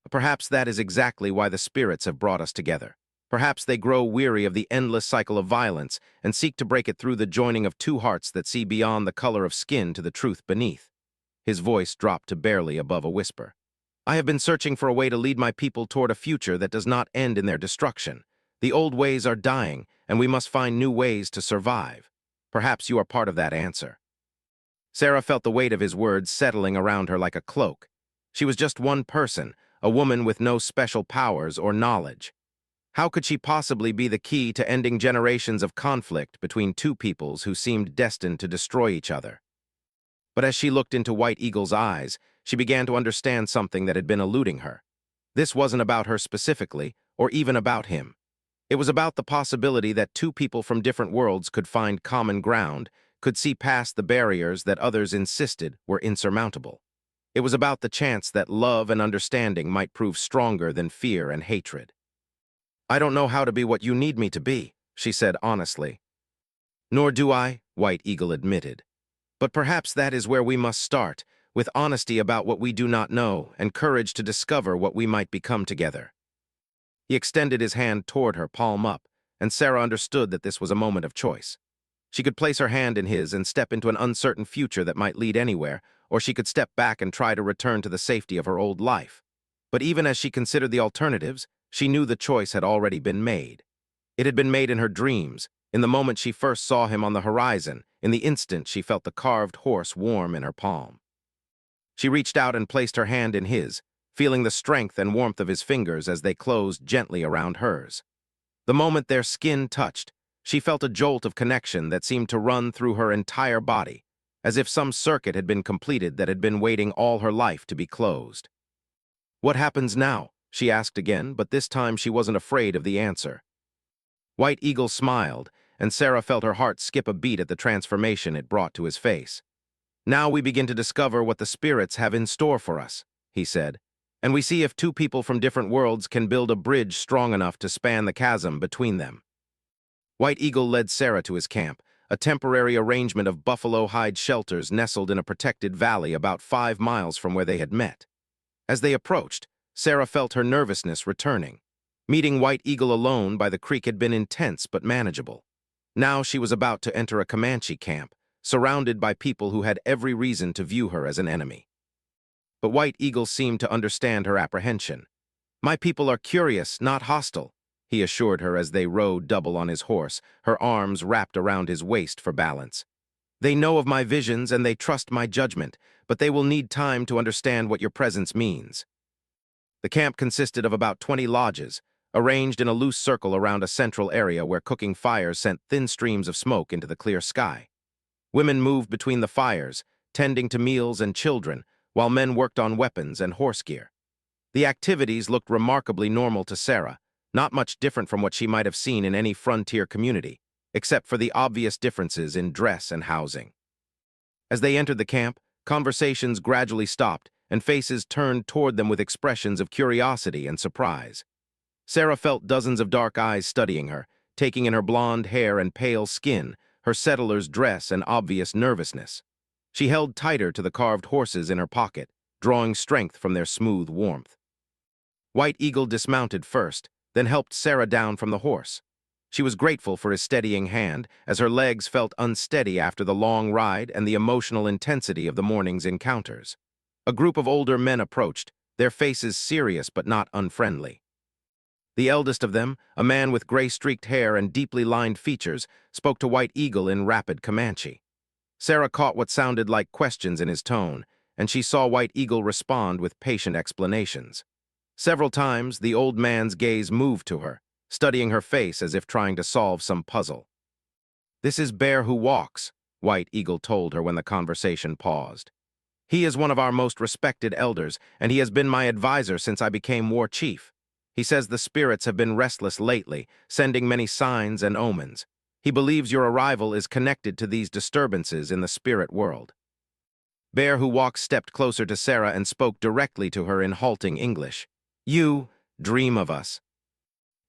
"Perhaps that is exactly why the spirits have brought us together. Perhaps they grow weary of the endless cycle of violence and seek to break it through the joining of two hearts that see beyond the color of skin to the truth beneath." His voice dropped to barely above a whisper. "I have been searching for a way to lead my people toward a future that does not end in their destruction. The old ways are dying, and we must find new ways to survive. Perhaps you are part of that answer." Sarah felt the weight of his words settling around her like a cloak. She was just one person, a woman with no special powers or knowledge. How could she possibly be the key to ending generations of conflict between two peoples who seemed destined to destroy each other? But as she looked into White Eagle's eyes, she began to understand something that had been eluding her. This wasn't about her specifically, or even about him. It was about the possibility that two people from different worlds could find common ground, could see past the barriers that others insisted were insurmountable. It was about the chance that love and understanding might prove stronger than fear and hatred. "I don't know how to be what you need me to be," she said honestly. "Nor do I," White Eagle admitted. "But perhaps that is where we must start, with honesty about what we do not know and courage to discover what we might become together." He extended his hand toward her, palm up, and Sarah understood that this was a moment of choice. She could place her hand in his and step into an uncertain future that might lead anywhere, or she could step back and try to return to the safety of her old life. But even as she considered the alternatives, she knew the choice had already been made. It had been made in her dreams, in the moment she first saw him on the horizon, in the instant she felt the carved horse warm in her palm. She reached out and placed her hand in his, feeling the strength and warmth of his fingers as they closed gently around hers. The moment their skin touched, she felt a jolt of connection that seemed to run through her entire body, as if some circuit had been completed that had been waiting all her life to be closed. "What happens now?" she asked again, but this time she wasn't afraid of the answer. White Eagle smiled, and Sarah felt her heart skip a beat at the transformation it brought to his face. "Now we begin to discover what the spirits have in store for us," he said, "and we see if two people from different worlds can build a bridge strong enough to span the chasm between them." White Eagle led Sarah to his camp, a temporary arrangement of buffalo hide shelters nestled in a protected valley about 5 miles from where they had met. As they approached, Sarah felt her nervousness returning. Meeting White Eagle alone by the creek had been intense but manageable. Now she was about to enter a Comanche camp, surrounded by people who had every reason to view her as an enemy. But White Eagle seemed to understand her apprehension. "My people are curious, not hostile," he assured her as they rode double on his horse, her arms wrapped around his waist for balance. "They know of my visions and they trust my judgment, but they will need time to understand what your presence means." The camp consisted of about 20 lodges, arranged in a loose circle around a central area where cooking fires sent thin streams of smoke into the clear sky. Women moved between the fires, tending to meals and children, while men worked on weapons and horse gear. The activities looked remarkably normal to Sarah, not much different from what she might have seen in any frontier community, except for the obvious differences in dress and housing. As they entered the camp, conversations gradually stopped, and faces turned toward them with expressions of curiosity and surprise. Sarah felt dozens of dark eyes studying her, taking in her blonde hair and pale skin, her settler's dress and obvious nervousness. She held tighter to the carved horses in her pocket, drawing strength from their smooth warmth. White Eagle dismounted first, then helped Sarah down from the horse. She was grateful for his steadying hand, as her legs felt unsteady after the long ride and the emotional intensity of the morning's encounters. A group of older men approached, their faces serious but not unfriendly. The eldest of them, a man with gray-streaked hair and deeply lined features, spoke to White Eagle in rapid Comanche. Sarah caught what sounded like questions in his tone, and she saw White Eagle respond with patient explanations. Several times, the old man's gaze moved to her, studying her face as if trying to solve some puzzle. "This is Bear Who Walks," White Eagle told her when the conversation paused. "He is one of our most respected elders, and he has been my advisor since I became war chief. He says the spirits have been restless lately, sending many signs and omens. He believes your arrival is connected to these disturbances in the spirit world." Bear Who Walks stepped closer to Sarah and spoke directly to her in halting English. "You dream of us."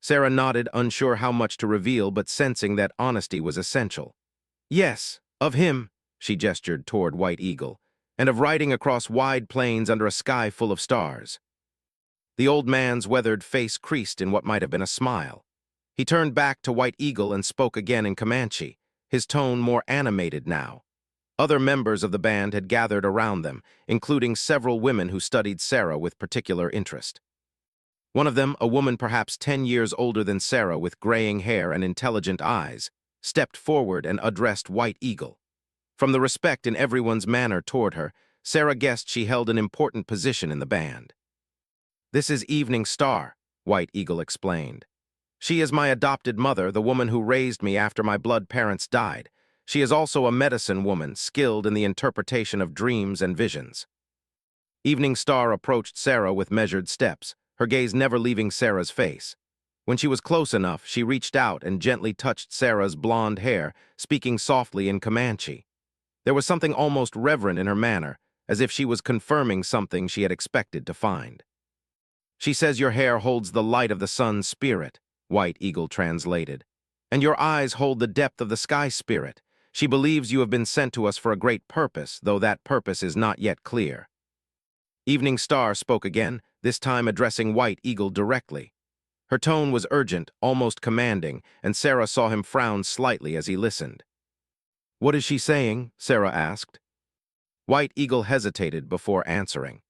Sarah nodded, unsure how much to reveal, but sensing that honesty was essential. "Yes, of him," she gestured toward White Eagle, "and of riding across wide plains under a sky full of stars." The old man's weathered face creased in what might have been a smile. He turned back to White Eagle and spoke again in Comanche, his tone more animated now. Other members of the band had gathered around them, including several women who studied Sarah with particular interest. One of them, a woman perhaps 10 years older than Sarah with graying hair and intelligent eyes, stepped forward and addressed White Eagle. From the respect in everyone's manner toward her, Sarah guessed she held an important position in the band. "This is Evening Star," White Eagle explained. "She is my adopted mother, the woman who raised me after my blood parents died. She is also a medicine woman, skilled in the interpretation of dreams and visions." Evening Star approached Sarah with measured steps, her gaze never leaving Sarah's face. When she was close enough, she reached out and gently touched Sarah's blonde hair, speaking softly in Comanche. There was something almost reverent in her manner, as if she was confirming something she had expected to find. "She says your hair holds the light of the sun's spirit," White Eagle translated, "and your eyes hold the depth of the sky spirit. She believes you have been sent to us for a great purpose, though that purpose is not yet clear." Evening Star spoke again, this time addressing White Eagle directly. Her tone was urgent, almost commanding, and Sarah saw him frown slightly as he listened. "What is she saying?" Sarah asked. White Eagle hesitated before answering.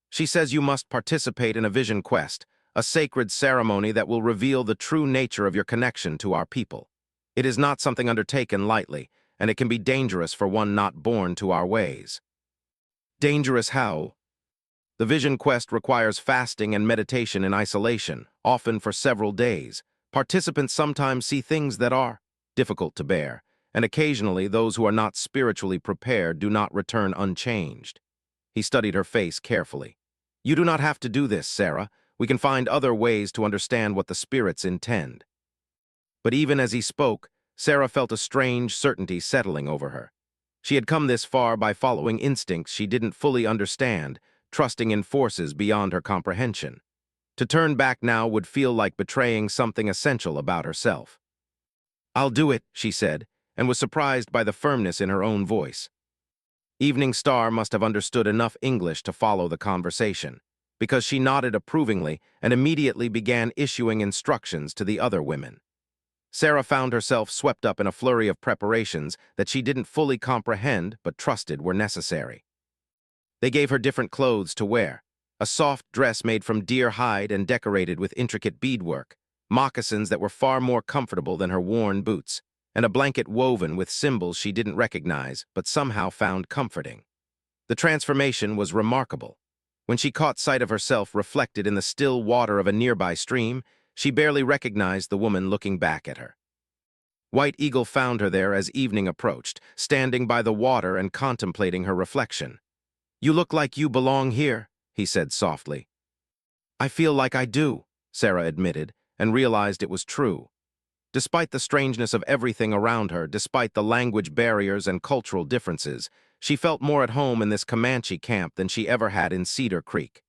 "She says you must participate in a vision quest, a sacred ceremony that will reveal the true nature of your connection to our people. It is not something undertaken lightly, and it can be dangerous for one not born to our ways." "Dangerous how?" "The vision quest requires fasting and meditation in isolation, often for several days. Participants sometimes see things that are difficult to bear, and occasionally those who are not spiritually prepared do not return unchanged." He studied her face carefully. "You do not have to do this, Sarah. We can find other ways to understand what the spirits intend." But even as he spoke, Sarah felt a strange certainty settling over her. She had come this far by following instincts she didn't fully understand, trusting in forces beyond her comprehension. To turn back now would feel like betraying something essential about herself. "I'll do it," she said, and was surprised by the firmness in her own voice. Evening Star must have understood enough English to follow the conversation, because she nodded approvingly and immediately began issuing instructions to the other women. Sarah found herself swept up in a flurry of preparations that she didn't fully comprehend but trusted were necessary. They gave her different clothes to wear: a soft dress made from deer hide and decorated with intricate beadwork, moccasins that were far more comfortable than her worn boots, and a blanket woven with symbols she didn't recognize but somehow found comforting. The transformation was remarkable. When she caught sight of herself reflected in the still water of a nearby stream, she barely recognized the woman looking back at her. White Eagle found her there as evening approached, standing by the water and contemplating her reflection. "You look like you belong here," he said softly. "I feel like I do," Sarah admitted, and realized it was true. Despite the strangeness of everything around her, despite the language barriers and cultural differences, she felt more at home in this Comanche camp than she ever had in Cedar Creek.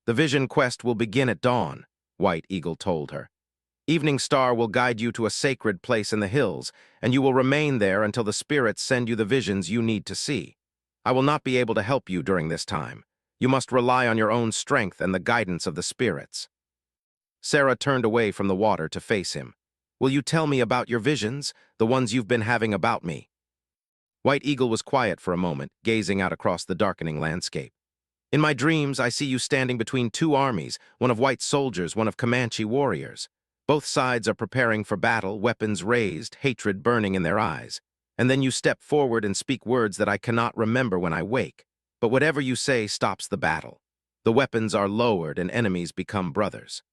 "The vision quest will begin at dawn," White Eagle told her. "Evening Star will guide you to a sacred place in the hills, and you will remain there until the spirits send you the visions you need to see. I will not be able to help you during this time. You must rely on your own strength and the guidance of the spirits." Sarah turned away from the water to face him. "Will you tell me about your visions, the ones you've been having about me?" White Eagle was quiet for a moment, gazing out across the darkening landscape. "In my dreams, I see you standing between two armies, one of white soldiers, one of Comanche warriors. Both sides are preparing for battle, weapons raised, hatred burning in their eyes. And then you step forward and speak words that I cannot remember when I wake. But whatever you say stops the battle. The weapons are lowered and enemies become brothers."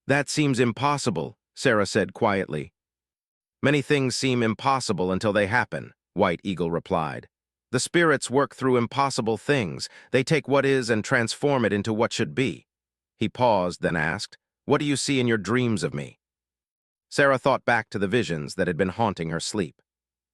"That seems impossible," Sarah said quietly. "Many things seem impossible until they happen," White Eagle replied. "The spirits work through impossible things. They take what is and transform it into what should be." He paused, then asked, "What do you see in your dreams of me?" Sarah thought back to the visions that had been haunting her sleep.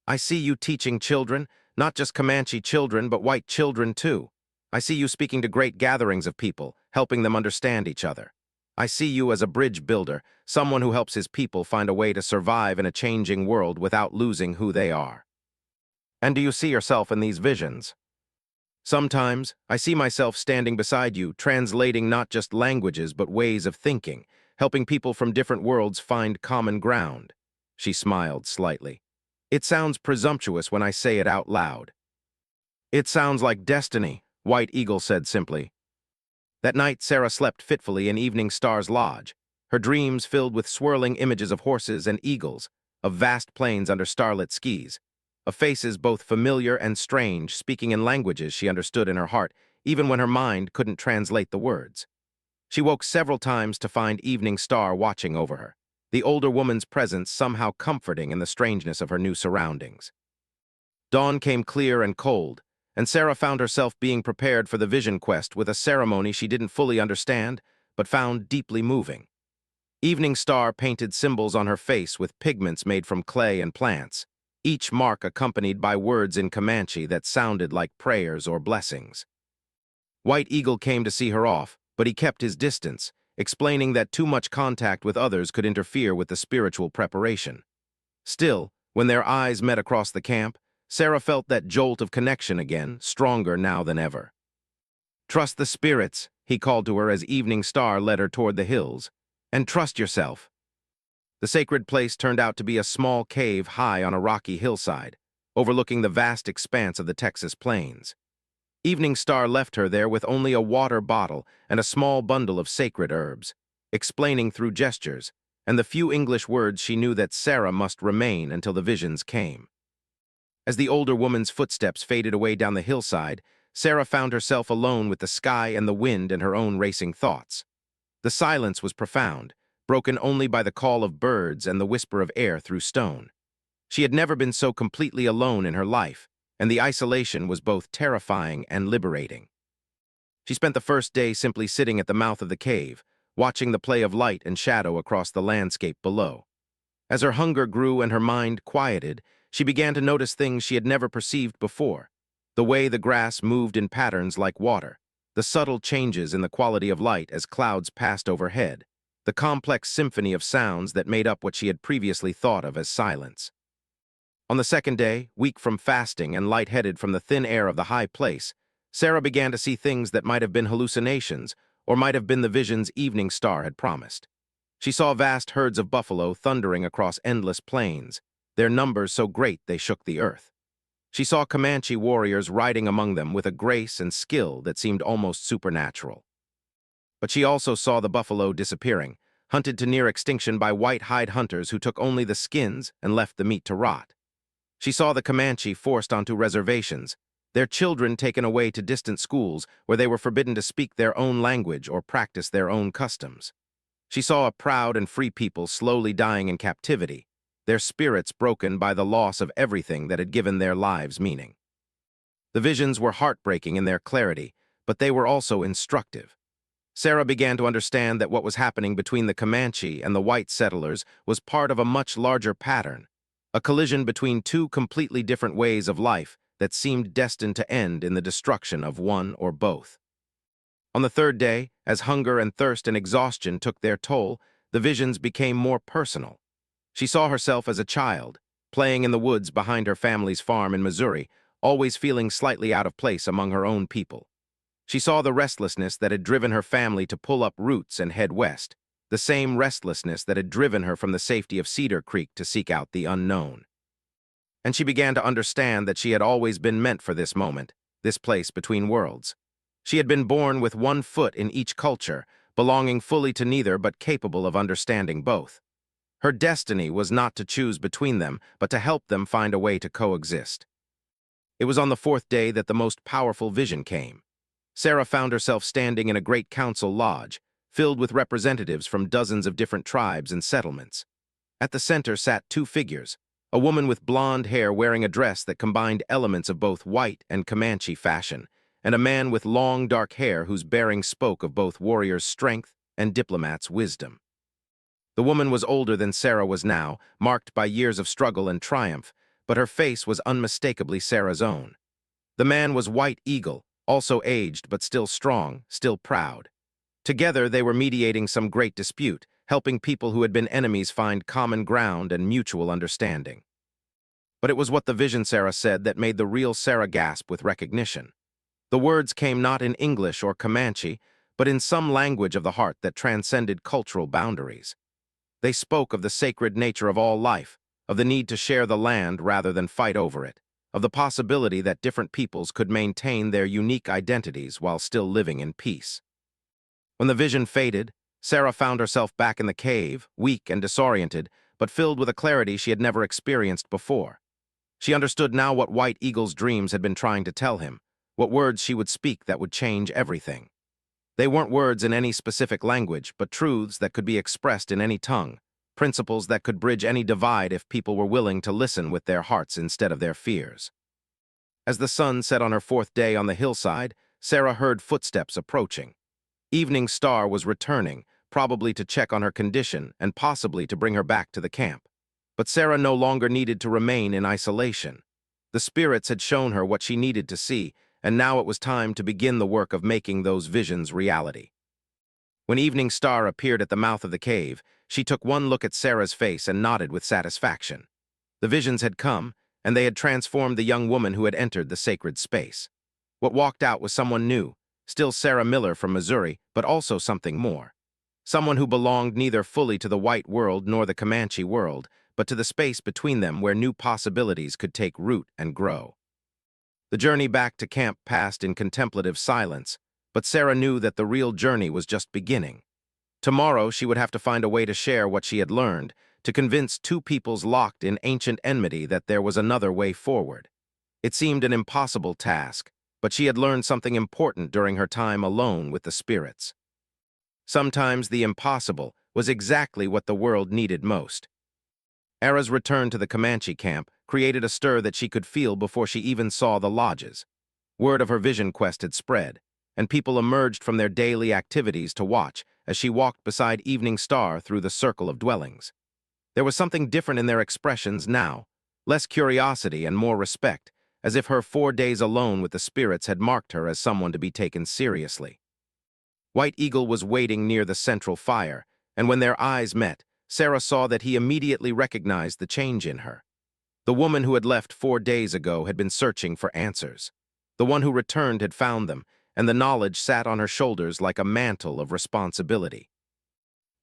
"I see you teaching children, not just Comanche children, but white children too. I see you speaking to great gatherings of people, helping them understand each other. I see you as a bridge builder, someone who helps his people find a way to survive in a changing world without losing who they are." "And do you see yourself in these visions?" "Sometimes, I see myself standing beside you, translating not just languages but ways of thinking, helping people from different worlds find common ground." She smiled slightly. "It sounds presumptuous when I say it out loud." "It sounds like destiny," White Eagle said simply. That night, Sarah slept fitfully in Evening Star's lodge, her dreams filled with swirling images of horses and eagles, of vast plains under starlit skies, of faces both familiar and strange, speaking in languages she understood in her heart, even when her mind couldn't translate the words. She woke several times to find Evening Star watching over her, the older woman's presence somehow comforting in the strangeness of her new surroundings. Dawn came clear and cold, and Sarah found herself being prepared for the vision quest with a ceremony she didn't fully understand, but found deeply moving. Evening Star painted symbols on her face with pigments made from clay and plants, each mark accompanied by words in Comanche that sounded like prayers or blessings. White Eagle came to see her off, but he kept his distance, explaining that too much contact with others could interfere with the spiritual preparation. Still, when their eyes met across the camp, Sarah felt that jolt of connection again, stronger now than ever. "Trust the spirits," he called to her as Evening Star led her toward the hills. "And trust yourself." The sacred place turned out to be a small cave high on a rocky hillside, overlooking the vast expanse of the Texas plains. Evening Star left her there with only a water bottle and a small bundle of sacred herbs, explaining through gestures, and the few English words she knew that Sarah must remain until the visions came. As the older woman's footsteps faded away down the hillside, Sarah found herself alone with the sky and the wind and her own racing thoughts. The silence was profound, broken only by the call of birds and the whisper of air through stone. She had never been so completely alone in her life, and the isolation was both terrifying and liberating. She spent the first day simply sitting at the mouth of the cave, watching the play of light and shadow across the landscape below. As her hunger grew and her mind quieted, she began to notice things she had never perceived before. The way the grass moved in patterns like water, the subtle changes in the quality of light as clouds passed overhead, the complex symphony of sounds that made up what she had previously thought of as silence. On the second day, weak from fasting and lightheaded from the thin air of the high place, Sarah began to see things that might have been hallucinations or might have been the visions evening star had promised. She saw vast herds of buffalo thundering across endless plains, their numbers so great they shook the earth. She saw Comanche warriors riding among them with a grace and skill that seemed almost supernatural. But she also saw the buffalo disappearing, hunted to near extinction by white-hide hunters who took only the skins and left the meat to rot. She saw the Comanche forced onto reservations, their children taken away to distant schools where they were forbidden to speak their own language or practice their own customs. She saw a proud and free people slowly dying in captivity, their spirits broken by the loss of everything that had given their lives meaning. The visions were heartbreaking in their clarity, but they were also instructive. Sarah began to understand that what was happening between the Comanche and the white settlers was part of a much larger pattern, a collision between two completely different ways of life that seemed destined to end in the destruction of one or both. On the third day, as hunger and thirst and exhaustion took their toll, the visions became more personal. She saw herself as a child, playing in the woods behind her family's farm in Missouri, always feeling slightly out of place among her own people. She saw the restlessness that had driven her family to pull up roots and head west, the same restlessness that had driven her from the safety of Cedar Creek to seek out the unknown. And she began to understand that she had always been meant for this moment, this place between worlds. She had been born with one foot in each culture, belonging fully to neither but capable of understanding both. Her destiny was not to choose between them, but to help them find a way to coexist. It was on the fourth day that the most powerful vision came. Sarah found herself standing in a great council lodge, filled with representatives from dozens of different tribes and settlements. At the center sat two figures, a woman with blonde hair wearing a dress that combined elements of both white and Comanche fashion, and a man with long dark hair whose bearing spoke of both warriors' strength and diplomats' wisdom. The woman was older than Sarah was now, marked by years of struggle and triumph, but her face was unmistakably Sarah's own. The man was White Eagle, also aged but still strong, still proud. Together they were mediating some great dispute, helping people who had been enemies find common ground and mutual understanding. But it was what the vision Sarah said that made the real Sarah gasp with recognition. The words came not in English or Comanche, but in some language of the heart that transcended cultural boundaries. They spoke of the sacred nature of all life, of the need to share the land rather than fight over it, of the possibility that different peoples could maintain their unique identities while still living in peace. When the vision faded, Sarah found herself back in the cave, weak and disoriented, but filled with a clarity she had never experienced before. She understood now what White Eagle's dreams had been trying to tell him, what words she would speak that would change everything. They weren't words in any specific language, but truths that could be expressed in any tongue, principles that could bridge any divide if people were willing to listen with their hearts instead of their fears. As the sun set on her fourth day on the hillside, Sarah heard footsteps approaching. Evening Star was returning, probably to check on her condition and possibly to bring her back to the camp. But Sarah no longer needed to remain in isolation. The spirits had shown her what she needed to see, and now it was time to begin the work of making those visions reality. When Evening Star appeared at the mouth of the cave, she took one look at Sarah's face and nodded with satisfaction. The visions had come, and they had transformed the young woman who had entered the sacred space. What walked out was someone new, still Sarah Miller from Missouri, but also something more. Someone who belonged neither fully to the white world nor the Comanche world, but to the space between them where new possibilities could take root and grow. The journey back to camp passed in contemplative silence, but Sarah knew that the real journey was just beginning. Tomorrow she would have to find a way to share what she had learned, to convince two peoples locked in ancient enmity that there was another way forward. It seemed an impossible task, but she had learned something important during her time alone with the spirits. Sometimes the impossible was exactly what the world needed most. Ara's return to the Comanche camp created a stir that she could feel before she even saw the lodges. Word of her vision quest had spread, and people emerged from their daily activities to watch as she walked beside Evening Star through the circle of dwellings. There was something different in their expressions now, less curiosity and more respect, as if her 4 days alone with the spirits had marked her as someone to be taken seriously. White Eagle was waiting near the central fire, and when their eyes met, Sarah saw that he immediately recognized the change in her. The woman who had left 4 days ago had been searching for answers. The one who returned had found them, and the knowledge sat on her shoulders like a mantle of responsibility.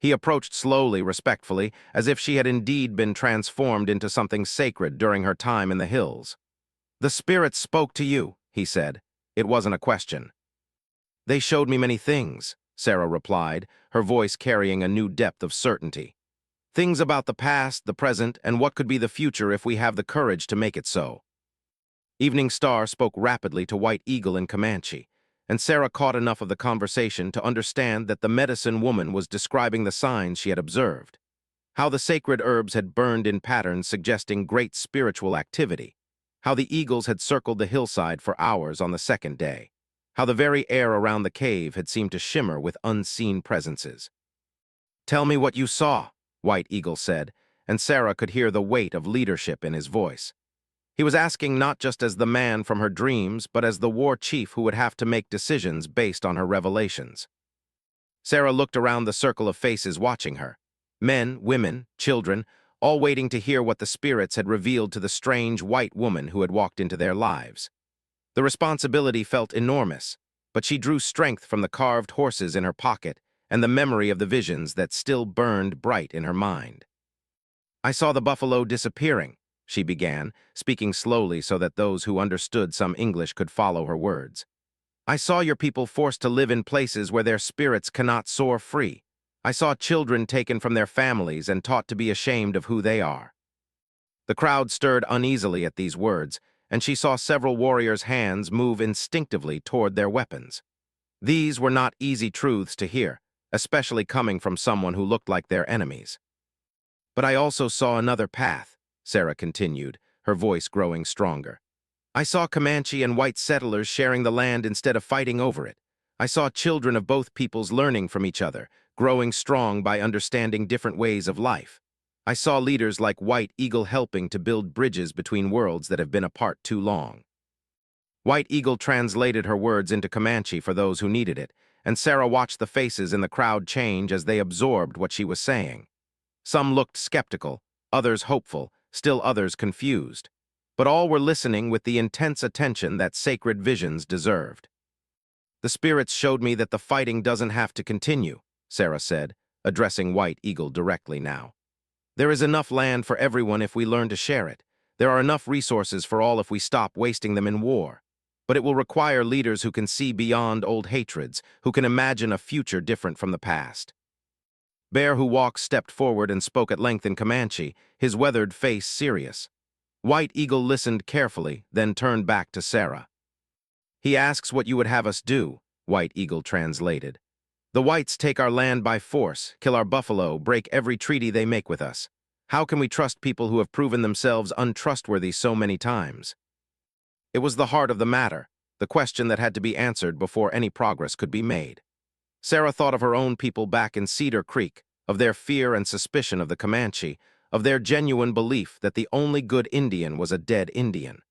He approached slowly, respectfully, as if she had indeed been transformed into something sacred during her time in the hills. "The spirits spoke to you," he said. It wasn't a question. "They showed me many things," Sarah replied, her voice carrying a new depth of certainty. "Things about the past, the present, and what could be the future if we have the courage to make it so." Evening Star spoke rapidly to White Eagle in Comanche, and Sarah caught enough of the conversation to understand that the medicine woman was describing the signs she had observed. How the sacred herbs had burned in patterns suggesting great spiritual activity. How the eagles had circled the hillside for hours on the second day. How the very air around the cave had seemed to shimmer with unseen presences. "Tell me what you saw," White Eagle said, and Sarah could hear the weight of leadership in his voice. He was asking not just as the man from her dreams, but as the war chief who would have to make decisions based on her revelations. Sarah looked around the circle of faces watching her. Men, women, children, all waiting to hear what the spirits had revealed to the strange white woman who had walked into their lives. The responsibility felt enormous, but she drew strength from the carved horses in her pocket and the memory of the visions that still burned bright in her mind. "I saw the buffalo disappearing," she began, speaking slowly so that those who understood some English could follow her words. "I saw your people forced to live in places where their spirits cannot soar free. I saw children taken from their families and taught to be ashamed of who they are." The crowd stirred uneasily at these words, and she saw several warriors' hands move instinctively toward their weapons. These were not easy truths to hear, especially coming from someone who looked like their enemies. "But I also saw another path," Sarah continued, her voice growing stronger. "I saw Comanche and white settlers sharing the land instead of fighting over it. I saw children of both peoples learning from each other, growing strong by understanding different ways of life. I saw leaders like White Eagle helping to build bridges between worlds that have been apart too long." White Eagle translated her words into Comanche for those who needed it, and Sarah watched the faces in the crowd change as they absorbed what she was saying. Some looked skeptical, others hopeful, still others confused. But all were listening with the intense attention that sacred visions deserved. "The spirits showed me that the fighting doesn't have to continue," Sarah said, addressing White Eagle directly now. "There is enough land for everyone if we learn to share it. There are enough resources for all if we stop wasting them in war. But it will require leaders who can see beyond old hatreds, who can imagine a future different from the past." Bear Who Walks stepped forward and spoke at length in Comanche, his weathered face serious. White Eagle listened carefully, then turned back to Sarah. "He asks what you would have us do," White Eagle translated. "The whites take our land by force, kill our buffalo, break every treaty they make with us. How can we trust people who have proven themselves untrustworthy so many times?" It was the heart of the matter, the question that had to be answered before any progress could be made. Sarah thought of her own people back in Cedar Creek, of their fear and suspicion of the Comanche, of their genuine belief that the only good Indian was a dead Indian.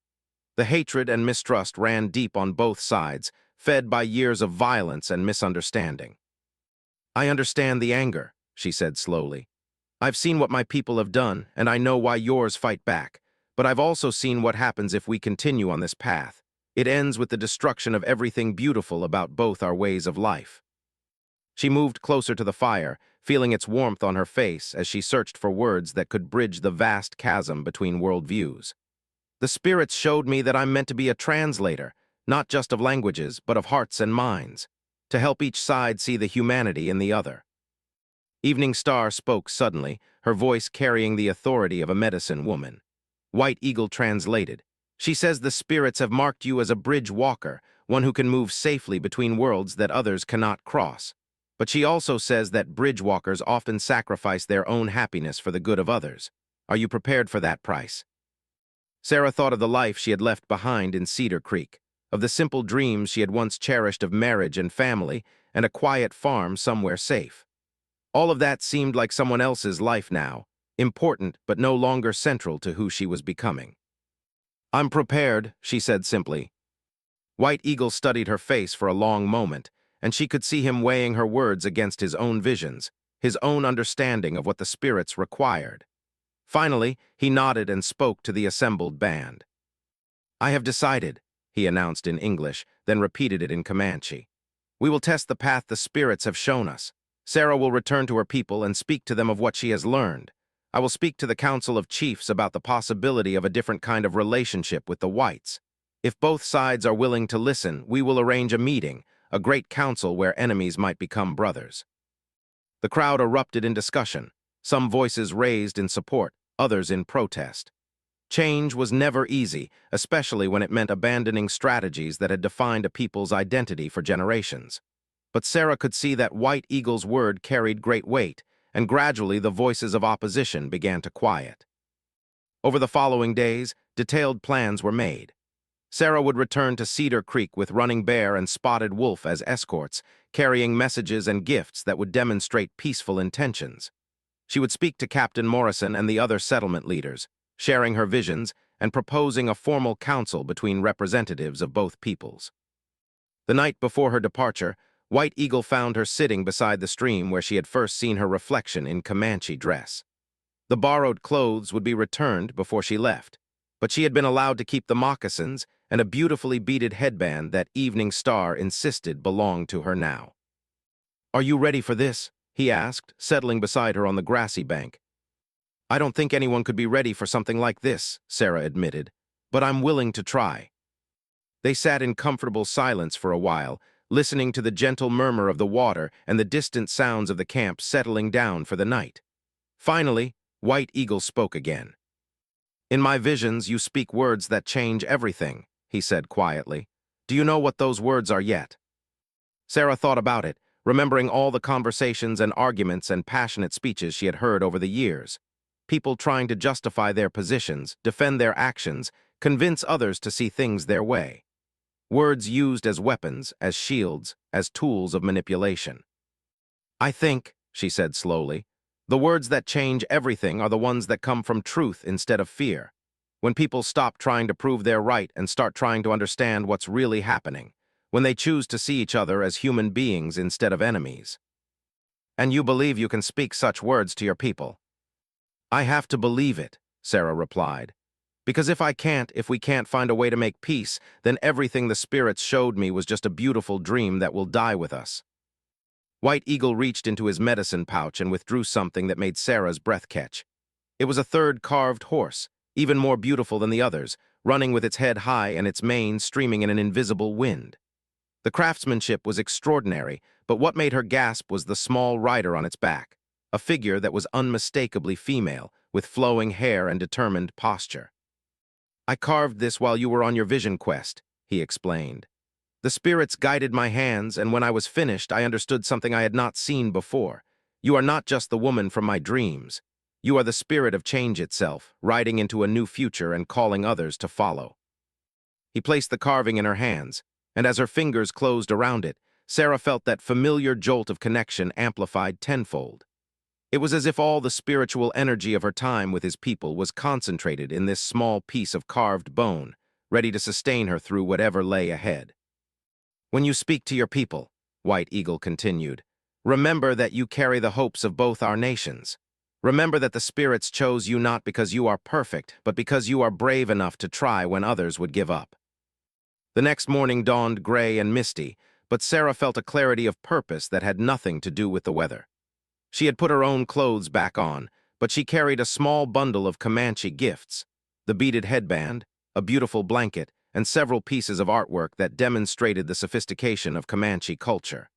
The hatred and mistrust ran deep on both sides, fed by years of violence and misunderstanding. "I understand the anger," she said slowly. "I've seen what my people have done, and I know why yours fight back. But I've also seen what happens if we continue on this path. It ends with the destruction of everything beautiful about both our ways of life." She moved closer to the fire, feeling its warmth on her face as she searched for words that could bridge the vast chasm between worldviews. "The spirits showed me that I'm meant to be a translator, not just of languages, but of hearts and minds, to help each side see the humanity in the other." Evening Star spoke suddenly, her voice carrying the authority of a medicine woman. White Eagle translated. "She says the spirits have marked you as a bridge walker, one who can move safely between worlds that others cannot cross. But she also says that bridge walkers often sacrifice their own happiness for the good of others. Are you prepared for that price?" Sarah thought of the life she had left behind in Cedar Creek, of the simple dreams she had once cherished of marriage and family, and a quiet farm somewhere safe. All of that seemed like someone else's life now, important but no longer central to who she was becoming. "I'm prepared," she said simply. White Eagle studied her face for a long moment, and she could see him weighing her words against his own visions, his own understanding of what the spirits required. Finally, he nodded and spoke to the assembled band. "I have decided," he announced in English, then repeated it in Comanche. "We will test the path the spirits have shown us. Sarah will return to her people and speak to them of what she has learned. I will speak to the Council of Chiefs about the possibility of a different kind of relationship with the whites. If both sides are willing to listen, we will arrange a meeting, a great council where enemies might become brothers." The crowd erupted in discussion, some voices raised in support, others in protest. Change was never easy, especially when it meant abandoning strategies that had defined a people's identity for generations. But Sarah could see that White Eagle's word carried great weight, and gradually the voices of opposition began to quiet. Over the following days, detailed plans were made. Sarah would return to Cedar Creek with Running Bear and Spotted Wolf as escorts, carrying messages and gifts that would demonstrate peaceful intentions. She would speak to Captain Morrison and the other settlement leaders, sharing her visions and proposing a formal council between representatives of both peoples. The night before her departure, White Eagle found her sitting beside the stream where she had first seen her reflection in Comanche dress. The borrowed clothes would be returned before she left, but she had been allowed to keep the moccasins and a beautifully beaded headband that Evening Star insisted belonged to her now. "Are you ready for this?" he asked, settling beside her on the grassy bank. "I don't think anyone could be ready for something like this," Sarah admitted, "but I'm willing to try." They sat in comfortable silence for a while, listening to the gentle murmur of the water and the distant sounds of the camp settling down for the night. Finally, White Eagle spoke again. "In my visions, you speak words that change everything," he said quietly. "Do you know what those words are yet?" Sarah thought about it, remembering all the conversations and arguments and passionate speeches she had heard over the years. People trying to justify their positions, defend their actions, convince others to see things their way. Words used as weapons, as shields, as tools of manipulation. "I think," she said slowly, "the words that change everything are the ones that come from truth instead of fear. When people stop trying to prove they're right and start trying to understand what's really happening. When they choose to see each other as human beings instead of enemies." "And you believe you can speak such words to your people?" "I have to believe it," Sarah replied. "Because if we can't find a way to make peace, then everything the spirits showed me was just a beautiful dream that will die with us." White Eagle reached into his medicine pouch and withdrew something that made Sarah's breath catch. It was a third carved horse, even more beautiful than the others, running with its head high and its mane streaming in an invisible wind. The craftsmanship was extraordinary, but what made her gasp was the small rider on its back, a figure that was unmistakably female, with flowing hair and determined posture. "I carved this while you were on your vision quest," he explained. "The spirits guided my hands, and when I was finished, I understood something I had not seen before. You are not just the woman from my dreams. You are the spirit of change itself, riding into a new future and calling others to follow." He placed the carving in her hands, and as her fingers closed around it, Sarah felt that familiar jolt of connection amplified tenfold. It was as if all the spiritual energy of her time with his people was concentrated in this small piece of carved bone, ready to sustain her through whatever lay ahead. "When you speak to your people," White Eagle continued, "remember that you carry the hopes of both our nations. Remember that the spirits chose you not because you are perfect, but because you are brave enough to try when others would give up." The next morning dawned gray and misty, but Sarah felt a clarity of purpose that had nothing to do with the weather. She had put her own clothes back on, but she carried a small bundle of Comanche gifts, the beaded headband, a beautiful blanket, and several pieces of artwork that demonstrated the sophistication of Comanche culture.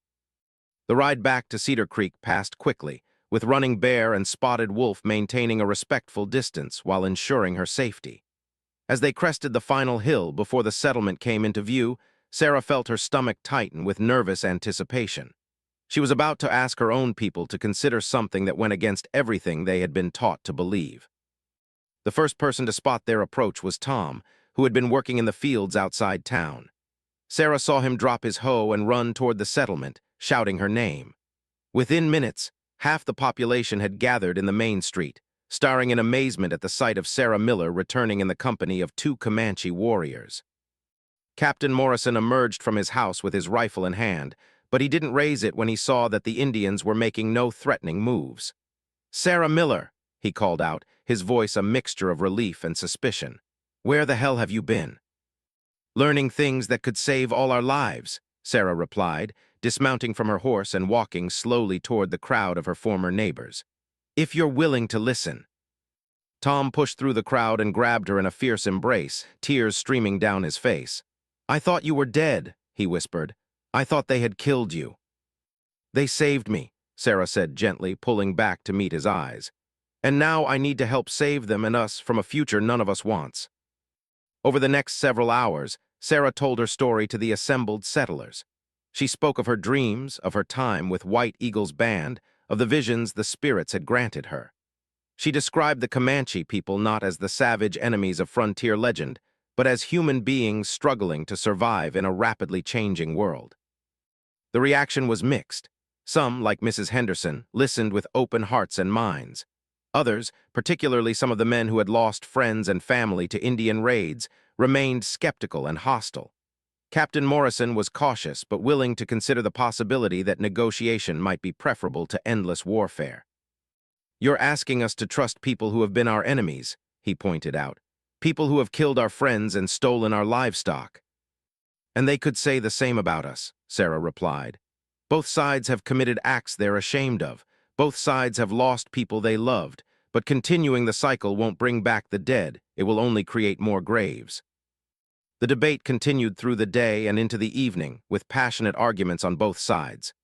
The ride back to Cedar Creek passed quickly, with Running Bear and Spotted Wolf maintaining a respectful distance while ensuring her safety. As they crested the final hill before the settlement came into view, Sarah felt her stomach tighten with nervous anticipation. She was about to ask her own people to consider something that went against everything they had been taught to believe. The first person to spot their approach was Tom, who had been working in the fields outside town. Sarah saw him drop his hoe and run toward the settlement, shouting her name. Within minutes, half the population had gathered in the main street, staring in amazement at the sight of Sarah Miller returning in the company of two Comanche warriors. Captain Morrison emerged from his house with his rifle in hand, but he didn't raise it when he saw that the Indians were making no threatening moves. "Sarah Miller," he called out, his voice a mixture of relief and suspicion. "Where the hell have you been?" "Learning things that could save all our lives," Sarah replied, dismounting from her horse and walking slowly toward the crowd of her former neighbors. "If you're willing to listen." Tom pushed through the crowd and grabbed her in a fierce embrace, tears streaming down his face. "I thought you were dead," he whispered. "I thought they had killed you." "They saved me," Sarah said gently, pulling back to meet his eyes. "And now I need to help save them and us from a future none of us wants." Over the next several hours, Sarah told her story to the assembled settlers. She spoke of her dreams, of her time with White Eagle's band, of the visions the spirits had granted her. She described the Comanche people not as the savage enemies of frontier legend, but as human beings struggling to survive in a rapidly changing world. The reaction was mixed. Some, like Mrs. Henderson, listened with open hearts and minds. Others, particularly some of the men who had lost friends and family to Indian raids, remained skeptical and hostile. Captain Morrison was cautious but willing to consider the possibility that negotiation might be preferable to endless warfare. "You're asking us to trust people who have been our enemies," he pointed out. "People who have killed our friends and stolen our livestock." "And they could say the same about us," Sarah replied. "Both sides have committed acts they're ashamed of. Both sides have lost people they loved, but continuing the cycle won't bring back the dead, it will only create more graves." The debate continued through the day and into the evening, with passionate arguments on both sides.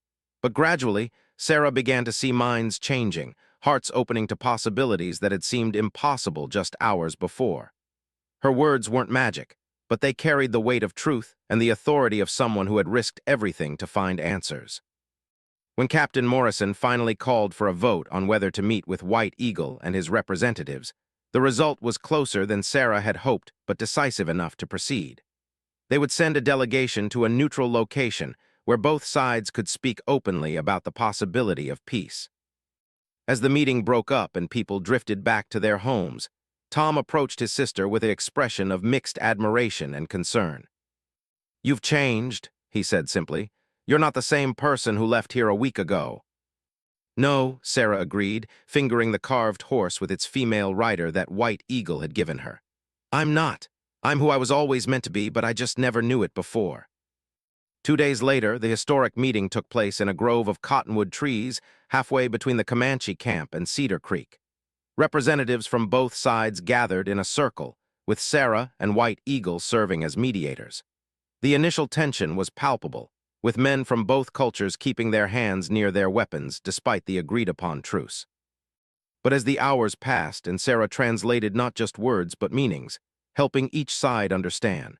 But gradually, Sarah began to see minds changing, hearts opening to possibilities that had seemed impossible just hours before. Her words weren't magic, but they carried the weight of truth and the authority of someone who had risked everything to find answers. When Captain Morrison finally called for a vote on whether to meet with White Eagle and his representatives, the result was closer than Sarah had hoped, but decisive enough to proceed. They would send a delegation to a neutral location where both sides could speak openly about the possibility of peace. As the meeting broke up and people drifted back to their homes, Tom approached his sister with an expression of mixed admiration and concern. "You've changed," he said simply. "You're not the same person who left here a week ago." "No," Sarah agreed, fingering the carved horse with its female rider that White Eagle had given her. "I'm not. I'm who I was always meant to be, but I just never knew it before." 2 days later, the historic meeting took place in a grove of cottonwood trees halfway between the Comanche camp and Cedar Creek. Representatives from both sides gathered in a circle, with Sarah and White Eagle serving as mediators. The initial tension was palpable, with men from both cultures keeping their hands near their weapons despite the agreed-upon truce. But as the hours passed and Sarah translated not just words but meanings, helping each side understand,